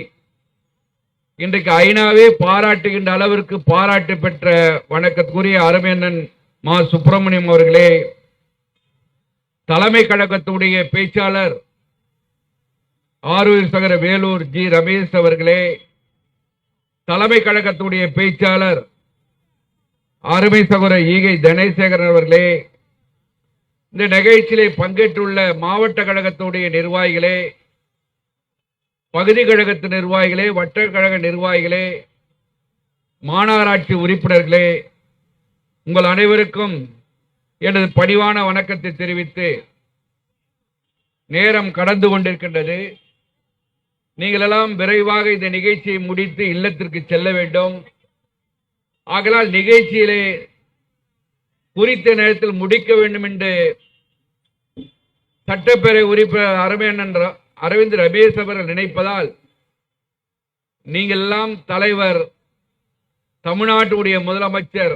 இன்றைக்கு ஐநாவே பாராட்டுகின்ற அளவிற்கு பாராட்டு பெற்ற வணக்கத்துக்குரிய அருமையண்ணன் மா சுப்பிரமணியம் அவர்களே, தலைமை கழகத்துடைய பேச்சாளர் ஆரூர் சகர வேலூர் ஜி ரமேஷ் அவர்களே, தலைமை கழகத்துடைய பேச்சாளர் அருமை சகோதர ஈகை தனேசேகரன் அவர்களே, இந்த நிகழ்ச்சியிலே பங்கேற்றுள்ள மாவட்ட கழகத்துடைய நிர்வாகிகளே, பகுதி கழகத்து நிர்வாகிகளே, வட்ட கழக நிர்வாகிகளே, மாநகராட்சி உறுப்பினர்களே, உங்கள் அனைவருக்கும் எனது பணிவான வணக்கத்தை தெரிவித்து, நேரம் கடந்து கொண்டிருக்கின்றது. நீங்கள் எல்லாம் விரைவாக இந்த நிகழ்ச்சியை முடித்து இல்லத்திற்கு செல்ல வேண்டும். ஆகலால் நிகழ்ச்சியிலே குறித்த நேரத்தில் முடிக்க வேண்டும் என்று சட்டப்பேரவை உறுப்பினர் அருமையண்ணன் அரவிந்த் ரமேஷ் அவர்கள் நினைப்பதால் நீங்கள் எல்லாம் தலைவர், தமிழ்நாட்டுடைய முதலமைச்சர்,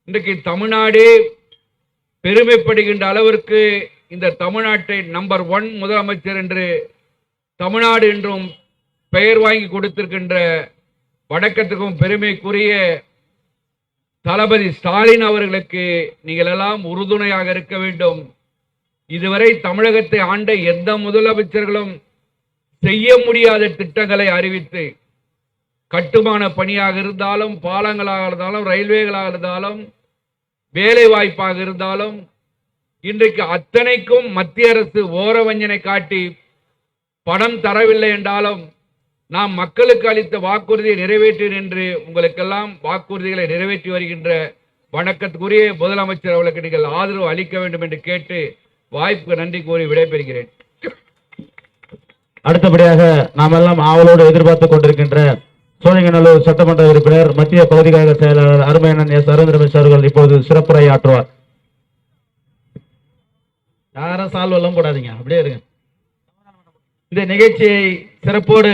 இன்றைக்கு தமிழ்நாடே பெருமைப்படுகின்ற அளவிற்கு இந்த தமிழ்நாட்டை நம்பர் 1 முதலமைச்சர் என்று தமிழ்நாடு என்றும் பெயர் வாங்கி கொடுத்திருக்கின்ற வணக்கத்துக்கும் பெருமைக்குரிய தளபதி ஸ்டாலின் அவர்களுக்கு நீங்கள் எல்லாம் உறுதுணையாக இருக்க வேண்டும். இதுவரை தமிழகத்தை ஆண்ட எந்த முதலமைச்சர்களும் செய்ய முடியாத திட்டங்களை அறிவித்து, கட்டுமான பணியாக இருந்தாலும், பாலங்களாக இருந்தாலும், ரயில்வேகளாக இருந்தாலும், வேலை வாய்ப்பாக இருந்தாலும், இன்றைக்கு அத்தனைக்கும் மத்திய அரசு ஓரவஞ்சனை காட்டி பணம் தரவில்லை என்றாலும் நாம் மக்களுக்கு அளித்த வாக்குறுதியை நிறைவேற்றேன் என்று உங்களுக்கெல்லாம் வாக்குறுதிகளை நிறைவேற்றி வருகின்ற வணக்கத்துக்குரிய முதலமைச்சர் அவர்களுக்கு நீங்கள் ஆதரவு அளிக்க வேண்டும் என்று கேட்டு வாய்ப்புக்கு நன்றி கூறி விடைபெறுகிறேன். அடுத்தபடியாக நாம் எல்லாம் ஆவலோடு எதிர்பார்த்துக் கொண்டிருக்கின்ற சோழிங்கநல்லூர் சட்டமன்ற உறுப்பினர், மத்திய பகுதி கழக செயலாளர் அருமையண்ணன் எஸ் அரவிந்த் ரமேஷ் அவர்கள் இப்போது சிறப்புரை ஆற்றுவார். யாரும் சால்வ் எல்லாம் போடாதீங்க, அப்படியே இருங்க. இந்த நிகழ்ச்சியை சிறப்போடு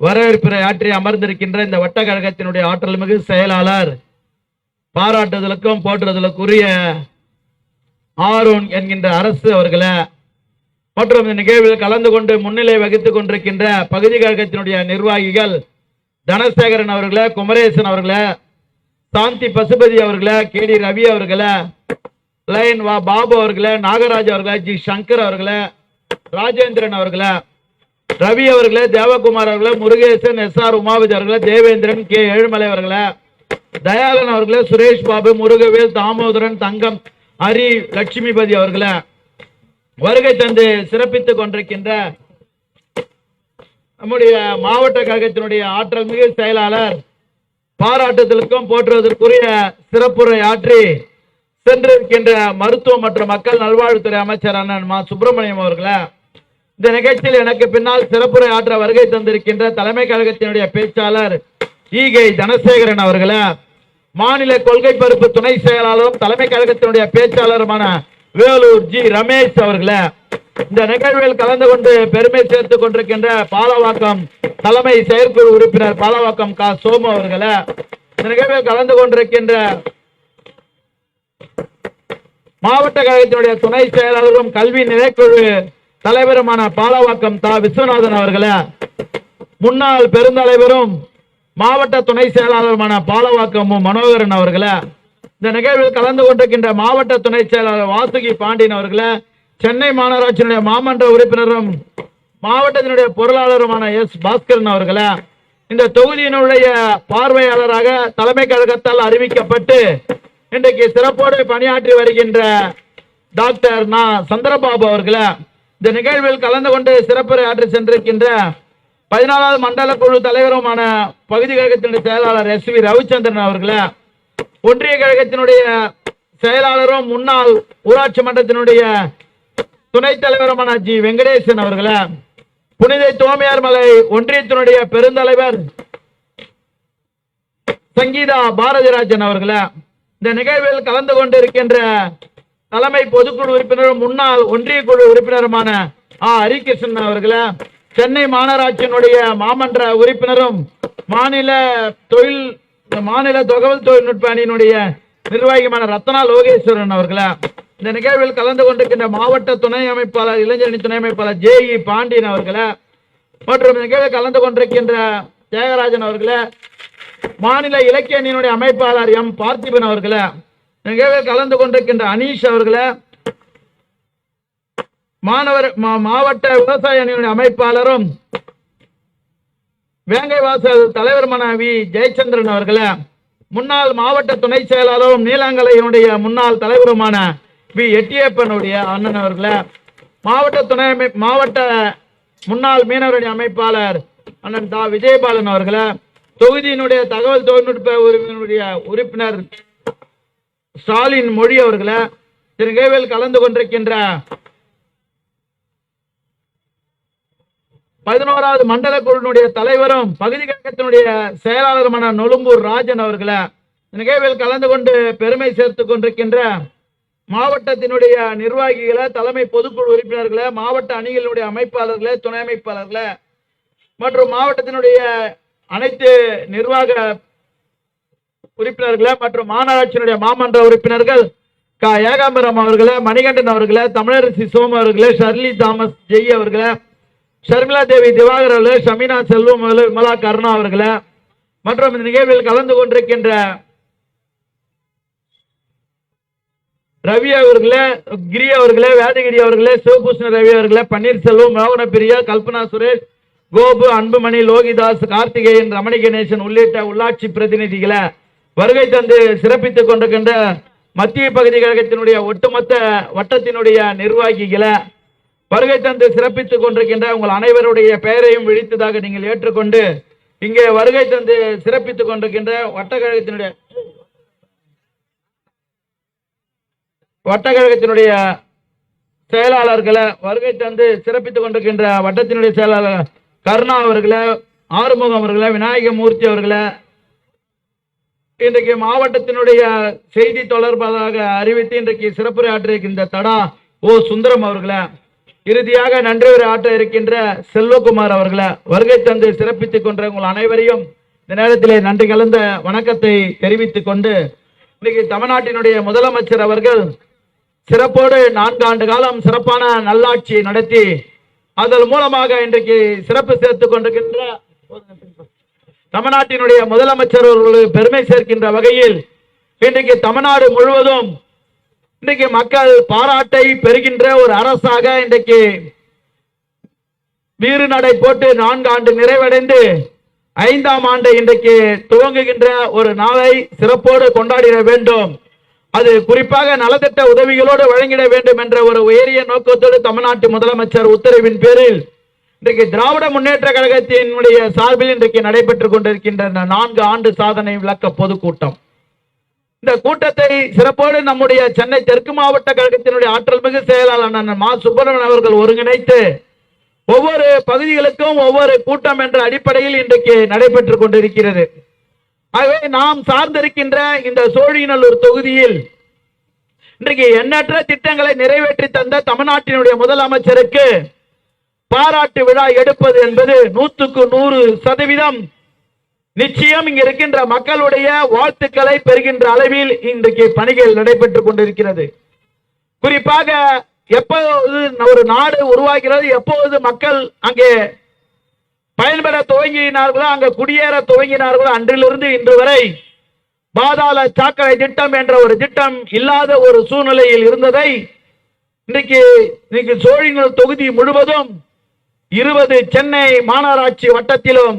வரவேற்புரை ஆற்றி அமர்ந்திருக்கின்ற இந்த வட்ட கழகத்தினுடைய ஆற்றல் மிகு செயலாளர், பாராட்டுதலுக்கும் போற்றுதலுக்குரிய ஆரோன் என்கின்ற அரசு அவர்களை, மற்றும் இந்த நிகழ்வில் கலந்து கொண்டு முன்னிலை வகித்துக் கொண்டிருக்கின்ற பகுதி கழகத்தினுடைய நிர்வாகிகள் தனசேகரன் அவர்களை, குமரேசன் அவர்களை, சாந்தி பசுபதி அவர்களை, கேடி ரவி அவர்களை, லயன் வா பாபு அவர்களை, நாகராஜ் அவர்களை, ஜி சங்கர் அவர்களை, ராஜேந்திரன் அவர்களை, ரவி அவர்களே, தேவகுமார் அவர்களே, முருகேசன், SR உமாபதி அவர்களே, தேவேந்திரன், கே ஏழுமலை அவர்களே, தயாளன் அவர்களே, சுரேஷ் பாபு, முருகவேல், தாமோதரன், தங்கம், ஹரி, லட்சுமிபதி அவர்களே, வருகை தந்து சிறப்பித்துக் கொண்டிருக்கின்ற நம்முடைய மாவட்ட கழகத்தினுடைய ஆற்றல் மிகு செயலாளர், பாராட்டுதலுக்கும் போற்றுவதற்குரிய சிறப்புரை ஆற்றி சென்றிருக்கின்ற மருத்துவ மற்றும் மக்கள் நல்வாழ்வுத்துறை அமைச்சர் அண்ணன் மா சுப்பிரமணியம் அவர்களே, இந்த நிகழ்ச்சியில் எனக்கு பின்னால் சிறப்புரை ஆற்ற வருகை தந்திருக்கின்ற தலைமை கழகத்தினுடைய பேச்சாளர் ஈகை தனசேகரன் அவர்களே, மாநில கொள்கை பரப்பு துணை செயலாளரும் தலைமை கழகத்தினுடைய பேச்சாளருமான வேலூர் ஜி ரமேஷ் அவர்களே, இந்த நிகழ்வில் கலந்து கொண்டு பெருமை சேர்த்துக் கொண்டிருக்கின்ற பாலவாக்கம் தலைமை செயற்குழு உறுப்பினர் பாலவாக்கம் கா சோமு அவர்களே, இந்த நிகழ்வில் கலந்து கொண்டிருக்கின்ற மாவட்ட கழகத்தினுடைய துணை செயலாளரும் கல்வி நிலைக்குழு தலைவருமான பாலவாக்கம் தா விஸ்வநாதன் அவர்களே, முன்னாள் பெருந்தலைவரும் மாவட்ட துணை செயலாளருமான பாலவாக்கம் மனோகரன் அவர்களே, இந்த நிகழ்வில் கலந்து கொண்டிருக்கின்ற மாவட்ட துணை செயலாளர் வாசுகி பாண்டியன் அவர்களே, சென்னை மாநகராட்சியினுடைய மாமன்ற உறுப்பினரும் மாவட்டத்தினுடைய பொருளாளருமான எஸ் பாஸ்கரன் அவர்களே, இந்த தொகுதியினுடைய பார்வையாளராக தலைமை கழகத்தால் அறிவிக்கப்பட்டு இன்றைக்கு சிறப்போடு பணியாற்றி வருகின்ற டாக்டர் நா சந்திரபாபு அவர்களே, இந்த நிகழ்வில் கலந்து கொண்டு சிறப்புரை ஆற்றி சென்றிருக்கின்ற 14வது மண்டல குழு தலைவருமான பகுதி கழகத்தினுடைய செயலாளர் SV ரவிச்சந்திரன் அவர்களே, ஒன்றிய கழகத்தினுடைய செயலாளரும் முன்னாள் ஊராட்சி மன்றத்தினுடைய துணைத் தலைவருமான ஜி வெங்கடேசன் அவர்களே, புனித தோமையார் மலை ஒன்றியத்தினுடைய பெருந்தலைவர் சங்கீதா பாரதிராஜன் அவர்களே, இந்த நிகழ்வில் கலந்து கொண்டிருக்கின்ற தலைமை பொதுக்குழு உறுப்பினரும் முன்னாள் ஒன்றிய குழு உறுப்பினருமான ஹரிகிருஷ்ணன் அவர்களே, சென்னை மாநகராட்சியினுடைய மாமன்ற உறுப்பினரும் மாநில தகவல் தொழில்நுட்ப அணியினுடைய நிர்வாகியுமான ரத்னா லோகேஸ்வரன் அவர்களே, இந்த நிகழ்வில் கலந்து கொண்டிருக்கின்ற மாவட்ட துணை அமைப்பாளர் இளைஞரணி துணை அமைப்பாளர் JE பாண்டியன் அவர்களே, மற்றும் நிகழ்வில் கலந்து கொண்டிருக்கின்ற தியாகராஜன் அவர்களே, மாநில இலக்கிய அணியினுடைய அமைப்பாளர் M பார்த்திபன் அவர்களே, நிகழ்வில் கலந்து கொண்டிருக்கின்ற அனீஷ் அவர்களே, மாவட்ட விவசாய அணியினுடைய அமைப்பாளரும் வேங்கைவாசல் தலைவருமான வி ஜெயச்சந்திரன் அவர்களே, முன்னாள் மாவட்ட துணை செயலாளரும் நீலாங்கலையினுடைய முன்னாள் தலைவருமான வி எட்டியப்பனுடைய அண்ணன் அவர்களே, மாவட்ட முன்னாள் மீனவரணி அமைப்பாளர் அண்ணன் தா விஜயபாலன் அவர்களே, தொகுதியினுடைய தகவல் தொழில்நுட்ப உறுப்பினர் ஸ்டாலின் மொழி அவர்களே, நிகழ்வில் கலந்து கொண்டிருக்கின்ற 11வது மண்டல குழுவினுடைய தலைவரும் பகுதி கழகத்தினுடைய செயலாளருமான நொலும்பூர் ராஜன் அவர்களே, நிகழ்வில் கலந்து கொண்டு பெருமை சேர்த்துக் கொண்டிருக்கின்ற மாவட்டத்தினுடைய நிர்வாகிகளை, தலைமை பொதுக்குழு உறுப்பினர்களை, மாவட்ட அணிகளுடைய அமைப்பாளர்களே, துணை அமைப்பாளர்களே மற்றும் மாவட்டத்தினுடைய அனைத்து நிர்வாக உறுப்பினர்களே மற்றும் மாநகராட்சியினுடைய மாமன்ற உறுப்பினர்கள் ஏகாம்பரம் அவர்களே, மணிகண்டன் அவர்களே, தமிழரசி சோம அவர்களே, ஷர்லி தாமஸ் ஜெய் அவர்களே, ஷர்மிளா தேவி திவாகர் அவர்களே, ஷமீனா செல்வம் விமலா கருணா அவர்களே மற்றும் இந்த நிகழ்வில் கலந்து கொண்டிருக்கின்ற ரவி அவர்களே, கிரி அவர்களே, வேதகிரி அவர்களே, சிவபூஷண ரவி அவர்களே, பன்னீர்செல்வம், மோகன பிரியா, கல்பனா சுரேஷ், கோபு, அன்புமணி, லோகிதாஸ், கார்த்திகேயன், ரமணி கணேசன் உள்ளிட்ட உள்ளாட்சி பிரதிநிதிகளை வருகை தந்து சிறப்பித்துக் கொண்டிருக்கின்ற மத்திய பகுதி கழகத்தினுடைய ஒட்டுமொத்த வட்டத்தினுடைய நிர்வாகிகளை வருகை தந்து சிறப்பித்துக் கொண்டிருக்கின்ற உங்கள் அனைவருடைய பெயரையும் விழித்ததாக நீங்கள் ஏற்றுக்கொண்டு இங்கே வருகை தந்து சிறப்பித்துக் கொண்டிருக்கின்ற வட்டக்கழகத்தினுடைய செயலாளர்களை வருகை தந்து சிறப்பித்துக் கொண்டிருக்கின்ற வட்டத்தினுடைய செயலாளர் கருணா அவர்களே, ஆறுமுகம் அவர்களே, விநாயகமூர்த்தி அவர்களே, இன்றைக்கு மாவட்டத்தினுடைய செய்தி தொடர்பாக அறிவித்து இன்றைக்கு சிறப்புரை ஆற்றிருக்கின்ற தடா சுந்தரம் அவர்களே, இறுதியாக நன்றியுரை ஆற்ற இருக்கின்ற செல்வகுமார் அவர்களே வருகை தந்து சிறப்பித்துக் கொண்ட உங்கள் அனைவரையும் இந்த நேரத்திலே நன்றி கலந்த வணக்கத்தை தெரிவித்துக் கொண்டு இன்னைக்கு தமிழ்நாட்டினுடைய முதலமைச்சர் அவர்கள் சிறப்போடு 4 ஆண்டு காலம் சிறப்பான நல்லாட்சி நடத்தி அதன் மூலமாக இன்றைக்கு சிறப்பு சேர்த்துக் கொண்டிருக்கின்ற தமிழ்நாட்டினுடைய முதலமைச்சர் அவர்கள் பெருமை சேர்க்கின்ற வகையில் இன்றைக்கு தமிழ்நாடு முழுவதும் இன்றைக்கு மக்கள் பாராட்டை பெறுகின்ற ஒரு அரசாக இன்றைக்கு வீறு நடை போட்டு 4 ஆண்டு நிறைவடைந்து 5ஆம் ஆண்டு இன்றைக்கு துவங்குகின்ற ஒரு நாளை சிறப்போடு கொண்டாடிட வேண்டும். அது குறிப்பாக நலத்திட்ட உதவிகளோடு வழங்கிட வேண்டும் என்ற ஒரு உயரிய நோக்கத்தோடு தமிழ்நாட்டு முதலமைச்சர் உத்தரவின் பேரில் இன்றைக்கு திராவிட முன்னேற்ற கழகத்தினுடைய சார்பில் இன்றைக்கு நடைபெற்றுக் கொண்டிருக்கின்ற 4 ஆண்டு சாதனை விளக்க பொதுக்கூட்டம். இந்த கூட்டத்தை சிறப்போடு நம்முடைய சென்னை தெற்கு மாவட்ட கழகத்தினுடைய ஆற்றல் மிகு செயலாளர் மா சுப்பிரமணியன் அவர்கள் ஒருங்கிணைத்து ஒவ்வொரு பகுதிகளுக்கும் ஒவ்வொரு கூட்டம் என்ற அடிப்படையில் இன்றைக்கு நடைபெற்றுக் கொண்டிருக்கிறது. ஆகவே நாம் சார்ந்திருக்கின்ற இந்த சோழிங்கநல்லூர் தொகுதியில் இன்றைக்கு எண்ணற்ற திட்டங்களை நிறைவேற்றி தந்த தமிழ்நாட்டினுடைய முதலமைச்சருக்கு பாராட்டு விழா எடுப்பது என்பது 100% நிச்சயம் இங்க இருக்கின்ற மக்களுடைய வாழ்த்துக்களை பெறுகின்ற அளவில் இன்றைக்கு பணிகள் நடைபெற்றுக் கொண்டிருக்கிறது. குறிப்பாக எப்போது ஒரு நாடு உருவாகிறது, எப்போது மக்கள் அங்கே பயன்பெற துவங்கினார்களோ, அங்கு குடியேற துவங்கினார்களோ, அன்றிலிருந்து இன்று வரை பாதாள சாக்கடை திட்டம் என்ற ஒரு திட்டம் இல்லாத ஒரு சூழ்நிலையில் இருந்ததை இன்னைக்கு சோழிங்கநல்லூர் தொகுதி முழுவதும் 20 சென்னை மாநகராட்சி வட்டத்திலும்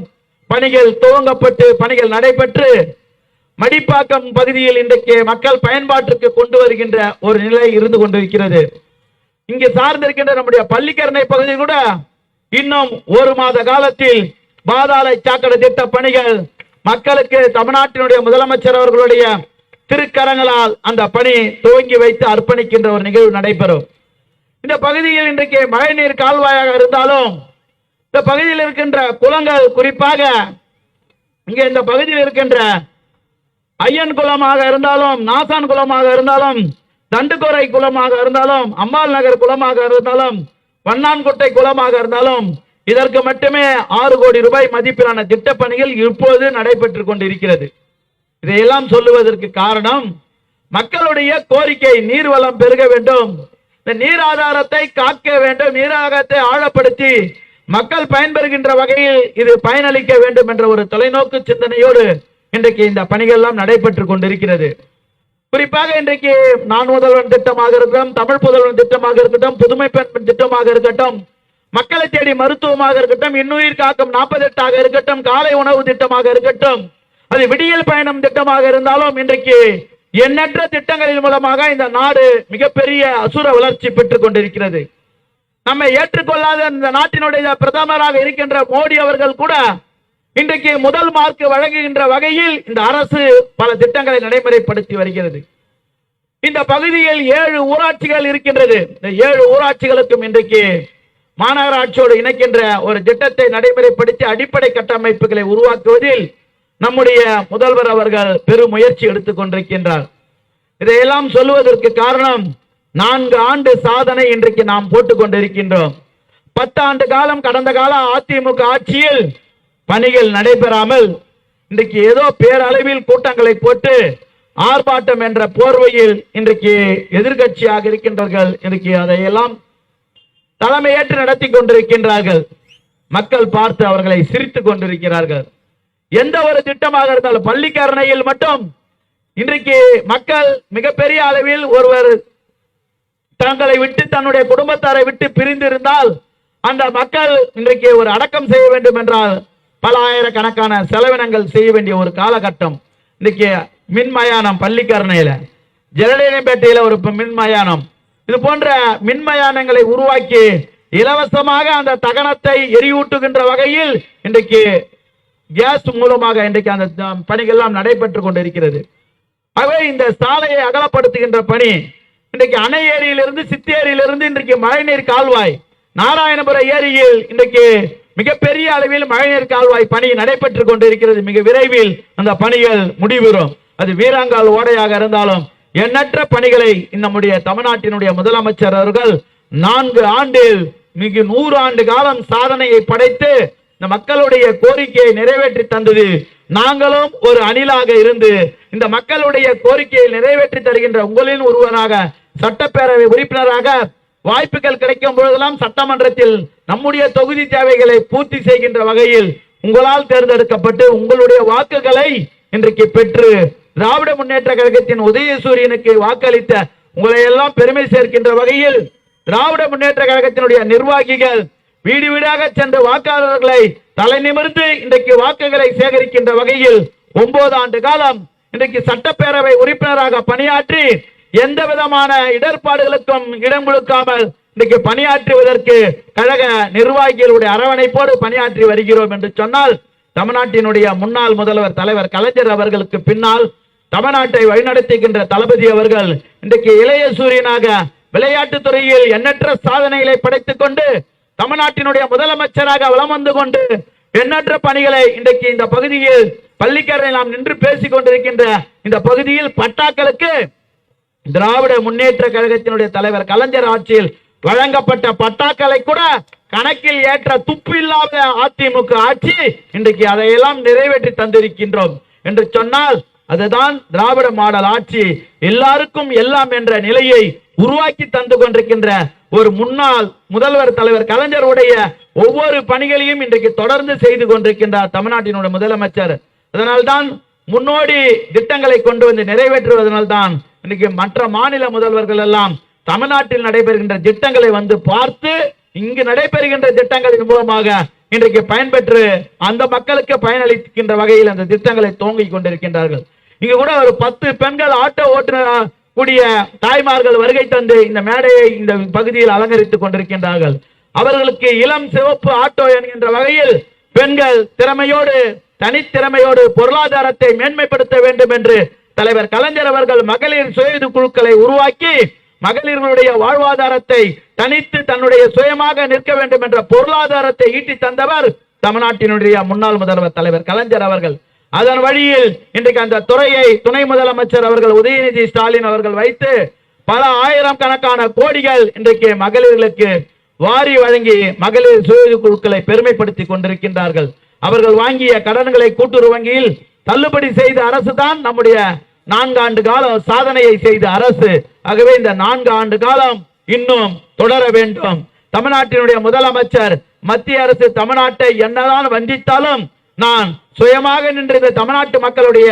பணிகள் துவங்கப்பட்டு பணிகள் நடைபெற்று மடிப்பாக்கம் பகுதியில் இன்றைக்கு மக்கள் பயன்பாட்டிற்கு கொண்டு வருகின்ற ஒரு நிலை இருந்து கொண்டிருக்கிறது. இங்கு சார்ந்திருக்கின்ற நம்முடைய பள்ளிக்கரணை பகுதி கூட இன்னும் 1 மாத காலத்தில் பாதாள சாக்கடை திட்ட பணிகள் மக்களுக்கு தமிழ்நாட்டினுடைய முதலமைச்சர் அவர்களுடைய திருக்கரங்களால் அந்த பணி துவங்கி வைத்து அர்ப்பணிக்கின்ற ஒரு நிகழ்வு நடைபெறும். இந்த பகுதியில் இன்றைக்கு மழைநீர் கால்வாயாக இருந்தாலும் இந்த பகுதியில் இருக்கின்ற குளங்கள், குறிப்பாக இங்கே இந்த பகுதியில் இருக்கின்ற ஐயன் குளமாக இருந்தாலும், நாசான் குளமாக இருந்தாலும், தண்டுக்கோரை குளமாக இருந்தாலும், அம்பாள் நகர் குளமாக இருந்தாலும், வண்ணான்கோட்டை குளமாக இருந்தாலும் இதற்கு மட்டுமே 6 கோடி ரூபாய் மதிப்பிலான திட்டப்பணிகள் இப்போது நடைபெற்றுக் கொண்டிருக்கிறது. இதையெல்லாம் சொல்லுவதற்கு காரணம், மக்களுடைய கோரிக்கை நீர்வளம் பெருக வேண்டும், இந்த நீர் ஆதாரத்தை காக்க வேண்டும், நீர் ஆதாரத்தை ஆழப்படுத்தி மக்கள் பயன்பெறுகின்ற வகையில் இது பயனளிக்க வேண்டும் என்ற ஒரு தொலைநோக்கு சிந்தனையோடு இன்றைக்கு இந்த பணிகள் எல்லாம் நடைபெற்றுக் கொண்டிருக்கிறது. குறிப்பாக இன்றைக்கு நான் முதல்வன் திட்டமாக இருக்கட்டும், தமிழ் புதல்வன் திட்டமாக இருக்கட்டும், புதுமை பெண் திட்டமாக இருக்கட்டும், மக்களை தேடி மருத்துவமாக இருக்கட்டும், இன்னுயிர் காக்கும் 48 இருக்கட்டும், காலை உணவு திட்டமாக இருக்கட்டும், அது விடியல் பயணம் திட்டமாக இருந்தாலும் இன்றைக்கு எண்ணற்ற திட்டங்களின் மூலமாக இந்த நாடு மிகப்பெரிய அசுர வளர்ச்சி பெற்றுக் கொண்டிருக்கிறது. நம்மை ஏற்றுக்கொள்ளாத இந்த நாட்டினுடைய பிரதமராக இருக்கின்ற மோடி அவர்கள் கூட இன்றைக்கு முதல் மார்க் வழங்குகின்ற வகையில் இந்த அரசு பல திட்டங்களை நடைமுறைப்படுத்தி வருகிறது. இந்த பகுதியில் 7 ஊராட்சிகள் இருக்கின்றது. இந்த 7 ஊராட்சிகளுக்கும் இன்றைக்கு மாநகராட்சியோடு இணைக்கின்ற ஒரு திட்டத்தை நடைமுறைப்படுத்தி அடிப்படை கட்டமைப்புகளை உருவாக்குவதில் நம்முடைய முதல்வர் அவர்கள் பெரும் முயற்சி எடுத்துக் கொண்டிருக்கின்றார். இதையெல்லாம் சொல்லுவதற்கு காரணம், 4 ஆண்டு சாதனை இன்றைக்கு நாம் போட்டுக் கொண்டிருக்கின்றோம். 10 ஆண்டு காலம் கடந்த கால அதிமுக ஆட்சியில் பணிகள் நடைபெறாமல் இன்றைக்கு ஏதோ பேரளவில் கூட்டங்களை போட்டு ஆர்ப்பாட்டம் என்ற போர்வையில் இன்றைக்கு எதிர்கட்சியாக இருக்கின்றார்கள். இன்றைக்கு அதையெல்லாம் தலைமையேற்று நடத்தி கொண்டிருக்கின்றார்கள். மக்கள் பார்த்து அவர்களை சிரித்துக் கொண்டிருக்கிறார்கள். எந்த ஒரு திட்டமாக இருந்தாலும் பள்ளிக்கரணையில் மட்டும் இன்றைக்கு மக்கள் மிகப்பெரிய அளவில் ஒருவர் தங்களை விட்டு தன்னுடைய குடும்பத்தாரை விட்டு பிரிந்திருந்தால் அந்த மக்கள் இன்றைக்கு ஒரு அடக்கம் செய்ய வேண்டும் என்றால் பல ஆயிரக்கணக்கான செலவினங்கள் செய்ய வேண்டிய ஒரு காலகட்டம். இன்னைக்கு மின்மயானம் பள்ளிக்கரணையில, ஜெரடேனப்பேட்டையில ஒரு மின்மயானம், இது போன்ற மின்மயானங்களை உருவாக்கி இலவசமாக அந்த தகனத்தை எரியூட்டுகின்ற வகையில் இன்றைக்கு கேஸ் மூலமாக இன்றைக்கு அந்த பணிகள்லாம் நடைபெற்றுக் கொண்டிருக்கிறது. ஆகவே இந்த சாலையை அகலப்படுத்துகின்ற பணி இன்றைக்கு அணை ஏரியிலிருந்து சித்தேரியிலிருந்து இன்றைக்கு மழைநீர் கால்வாய் நாராயணபுரம் ஏரியில் இன்றைக்கு மிகப்பெரிய அளவில் மழைநீர் கால்வாய் பணி நடைபெற்றுக் கொண்டிருக்கிறது. மிக விரைவில் அந்த பணிகள் முடிவுறும். அது வீராங்கால் ஓடையாக இருந்தாலும் எண்ணற்ற பணிகளை நம்முடைய தமிழ்நாட்டினுடைய முதலமைச்சர் அவர்கள் 4 ஆண்டில் மிக 100 ஆண்டு காலம் சாதனையை படைத்து இந்த மக்களுடைய கோரிக்கையை நிறைவேற்றி தந்தது. நாங்களும் ஒரு அணிலாக இருந்து இந்த மக்களுடைய கோரிக்கையை நிறைவேற்றி தருகின்ற உங்களின் ஒருவராக, சட்டப்பேரவை உறுப்பினராக வாய்ப்புகள் கிடைக்கும் பொழுதெல்லாம் சட்டமன்றத்தில் நம்முடைய தொகுதி தேவைகளை பூர்த்தி செய்கின்ற வகையில் உங்களால் தேர்ந்தெடுக்கப்பட்டு உங்களுடைய வாக்குகளை இன்றைக்கு பெற்று திராவிட முன்னேற்ற கழகத்தின் உதயசூரியனுக்கு வாக்களித்த உங்களை எல்லாம் பெருமை சேர்க்கின்ற வகையில் திராவிட முன்னேற்ற கழகத்தினுடைய நிர்வாகிகள் வீடு வீடாக சென்று வாக்காளர்களை தலை நிமிர்ந்து இன்றைக்கு வாக்குகளை சேகரிக்கின்ற வகையில் 9 ஆண்டு காலம் இன்றைக்கு சட்டப்பேரவை உறுப்பினராக பணியாற்றி எந்த விதமான இடர்பாடுகளுக்கும் இடம் கொடுக்காமல் இன்றைக்கு பணியாற்றுவதற்கு கழக நிர்வாகிகளுடைய அரவணைப்போடு பணியாற்றி வருகிறோம் என்று சொன்னால், தமிழ்நாட்டினுடைய முன்னாள் முதல்வர் தலைவர் கலைஞர் அவர்களுக்கு பின்னால் தமிழ்நாட்டை வழிநடத்துகின்ற தளபதி அவர்கள் இன்றைக்கு இளைய சூரியனாக விளையாட்டுத் துறையில் எண்ணற்ற சாதனைகளை படைத்துக் கொண்டு தமிழ்நாட்டினுடைய முதலமைச்சராக வலம் வந்து கொண்டு எண்ணற்ற பணிகளை இன்றைக்கு இந்த பகுதியில் பள்ளிக்கரணை நாம் நின்று பேசிக் கொண்டிருக்கின்ற இந்த பகுதியில் பட்டாக்களுக்கு திராவிட முன்னேற்ற கழகத்தினுடைய தலைவர் கலைஞர் ஆட்சியில் வழங்கப்பட்ட பட்டாக்களை கூட கணக்கில் ஏற்ற துப்பில்லாத அதிமுக ஆட்சி இன்றைக்கு அதையெல்லாம் நிறைவேற்றி தந்திருக்கின்றோம் என்று சொன்னால் அதுதான் திராவிட மாடல் ஆட்சி. எல்லாருக்கும் எல்லாம் என்ற நிலையை உருவாக்கி தந்து கொண்டிருக்கின்ற ஒரு முன்னாள் முதல்வர் தலைவர் கலைஞருடைய ஒவ்வொரு பணிகளையும் இன்றைக்கு தொடர்ந்து செய்து கொண்டிருக்கின்றார் தமிழ்நாட்டினுடைய முதலமைச்சர். அதனால்தான் முன்னோடி திட்டங்களை கொண்டு வந்து நிறைவேற்றுவதனால்தான் இன்னைக்கு மற்ற மாநில முதல்வர்கள் எல்லாம் தமிழ்நாட்டில் நடைபெறுகின்ற திட்டங்களை வந்து பார்த்து இங்கு நடைபெறுகின்ற திட்டங்களின் மூலமாக இன்றைக்கு பயன்பெற்று அந்த மக்களுக்கு பயனளிக்கின்ற வகையில் அந்த திட்டங்களை துவங்கிக் கொண்டிருக்கின்றார்கள். இங்கு கூட ஒரு 10 பெண்கள் ஆட்டோ ஓட்டுநர் கூடிய தாய்மார்கள் வருகை தந்து இந்த மேடையை இந்த பகுதியில் அலங்கரித்துக் கொண்டிருக்கின்றார்கள். அவர்களுக்கு இளம் சிவப்பு ஆட்டோ என்கின்ற வகையில் பெண்கள் திறமையோடு தனித்திறமையோடு பொருளாதாரத்தை மேன்மைப்படுத்த வேண்டும் என்று தலைவர் கலைஞர் அவர்கள் மகளிர் சுய குழுக்களை உருவாக்கி மகளிர்களுடைய வாழ்வாதாரத்தை தனித்து தன்னுடைய சுயமாக நிற்க வேண்டும் என்ற பொருளாதாரத்தை ஈட்டி தந்தவர் தமிழ்நாட்டினுடைய முன்னாள் முதல்வர் தலைவர் கலைஞர் அவர்கள். அதன் வழியில் இன்றைக்கு அந்த துறையை துணை முதலமைச்சர் அவர்கள் உதயநிதி ஸ்டாலின் அவர்கள் வைத்து பல ஆயிரம் கணக்கான கோடிகள் இன்றைக்கு மகளிர்களுக்கு வாரி வழங்கி மகளிர் சுய குழுக்களை பெருமைப்படுத்திக் கொண்டிருக்கின்றார்கள். அவர்கள் வாங்கிய கடன்களை கூட்டுறவு வங்கியில் தள்ளுபடி செய்த அரசு தான் நம்முடைய 4 ஆண்டு காலம் சாதனையை செய்த அரசு. ஆகவே இந்த 4 ஆண்டு காலம் இன்னும் தொடர வேண்டும். தமிழ்நாட்டினுடைய முதலமைச்சர் மத்திய அரசு தமிழ்நாட்டை என்னதான் வஞ்சித்தாலும் நான் சுயமாக நின்று இந்த தமிழ்நாட்டு மக்களுடைய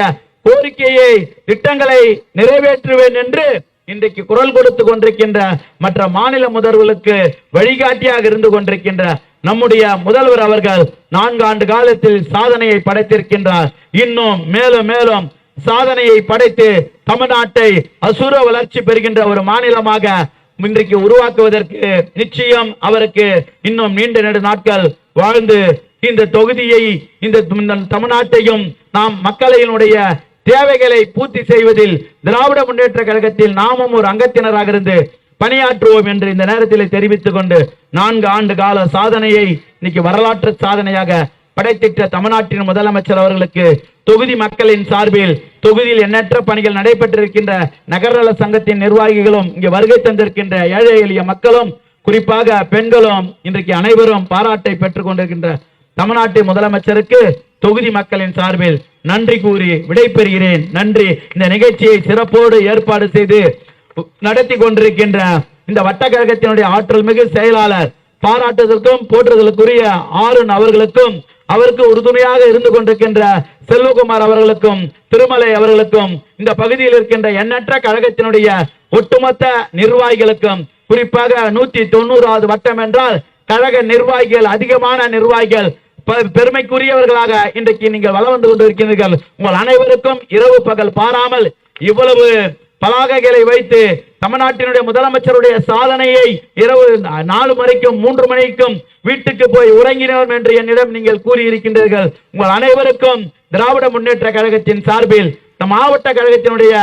கோரிக்கையை திட்டங்களை நிறைவேற்றுவேன் என்று இன்றைக்கு குரல் கொடுத்து கொண்டிருக்கின்ற மற்ற மாநில முதல்வர்களுக்கு வழிகாட்டியாக இருந்து கொண்டிருக்கின்ற நம்முடைய முதல்வர் அவர்கள் 4 ஆண்டு காலத்தில் சாதனையை படைத்திருக்கின்றார். இன்னும் மேலும் மேலும் சாதனையை படைத்து தமிழ்நாட்டை அசுர வளர்ச்சி பெறுகின்ற ஒரு மாநிலமாக இன்றைக்கு உருவாக்குவதற்கு நிச்சயம் அவருக்கு இன்னும் நீண்ட நெடு நாட்கள் வாழ்ந்து இந்த தொகுதியை இந்த தமிழ்நாட்டையும் நாம் மக்களினுடைய தேவைகளை பூர்த்தி செய்வதில் திராவிட முன்னேற்ற கழகத்தில் நாமும் ஒரு அங்கத்தினராக இருந்து பணியாற்றுவோம் என்று இந்த நேரத்தில் தெரிவித்துக் கொண்டு 4 ஆண்டு கால சாதனையை இன்னைக்கு வரலாற்று சாதனையாக படைத்திட்ட தமிழ்நாட்டின் முதலமைச்சர் அவர்களுக்கு தொகுதி மக்களின் சார்பில் தொகுதியில் எண்ணற்ற பணிகள் நடைபெற்றிருக்கின்ற நகர்நல சங்கத்தின் நிர்வாகிகளும் இங்கு வருகை தந்திருக்கின்ற ஏழை எளிய மக்களும் குறிப்பாக பெண்களும் இன்றைக்கு அனைவரும் பாராட்டை பெற்றுக் கொண்டிருக்கின்ற தமிழ்நாட்டின் முதலமைச்சருக்கு தொகுதி மக்களின் சார்பில் நன்றி கூறி விடைபெறுகிறேன். நன்றி. இந்த நிகழ்ச்சியை சிறப்போடு ஏற்பாடு செய்து நடத்தி கொண்டிருக்கின்ற இந்த வட்டக்கழகத்தினுடைய ஆற்றல் மிகு செயலாளர் பாராட்டுதலுக்கும் போற்றுதலுக்குரிய ஆருண் அவர்களுக்கும் அவருக்கு உறுதுணையாக இருந்து கொண்டிருக்கின்ற செல்வகுமார் அவர்களுக்கும் திருமலை அவர்களுக்கும் இந்த பகுதியில் இருக்கின்ற எண்ணற்ற கழகத்தினுடைய ஒட்டுமொத்த நிர்வாகிகளுக்கும் குறிப்பாக 190வது வட்டம் என்றால் கழக நிர்வாகிகள் அதிகமான நிர்வாகிகள் பெருமைக்குரியவர்களாக இன்றைக்கு நீங்கள் வளம் வந்து கொண்டிருக்கிறீர்கள். உங்கள் அனைவருக்கும் இரவு பகல் பாராமல் இவ்வளவு பதாகைகளை வைத்து தமிழ்நாட்டினுடைய முதலமைச்சருடைய சாதனையை இரவு 4 மணிக்கும் 3 மணிக்கும் வீட்டுக்கு போய் உறங்கினோம் என்று என்னிடம் நீங்கள் கூறியிருக்கின்றீர்கள். உங்கள் அனைவருக்கும் திராவிட முன்னேற்ற கழகத்தின் சார்பில் மாவட்ட கழகத்தினுடைய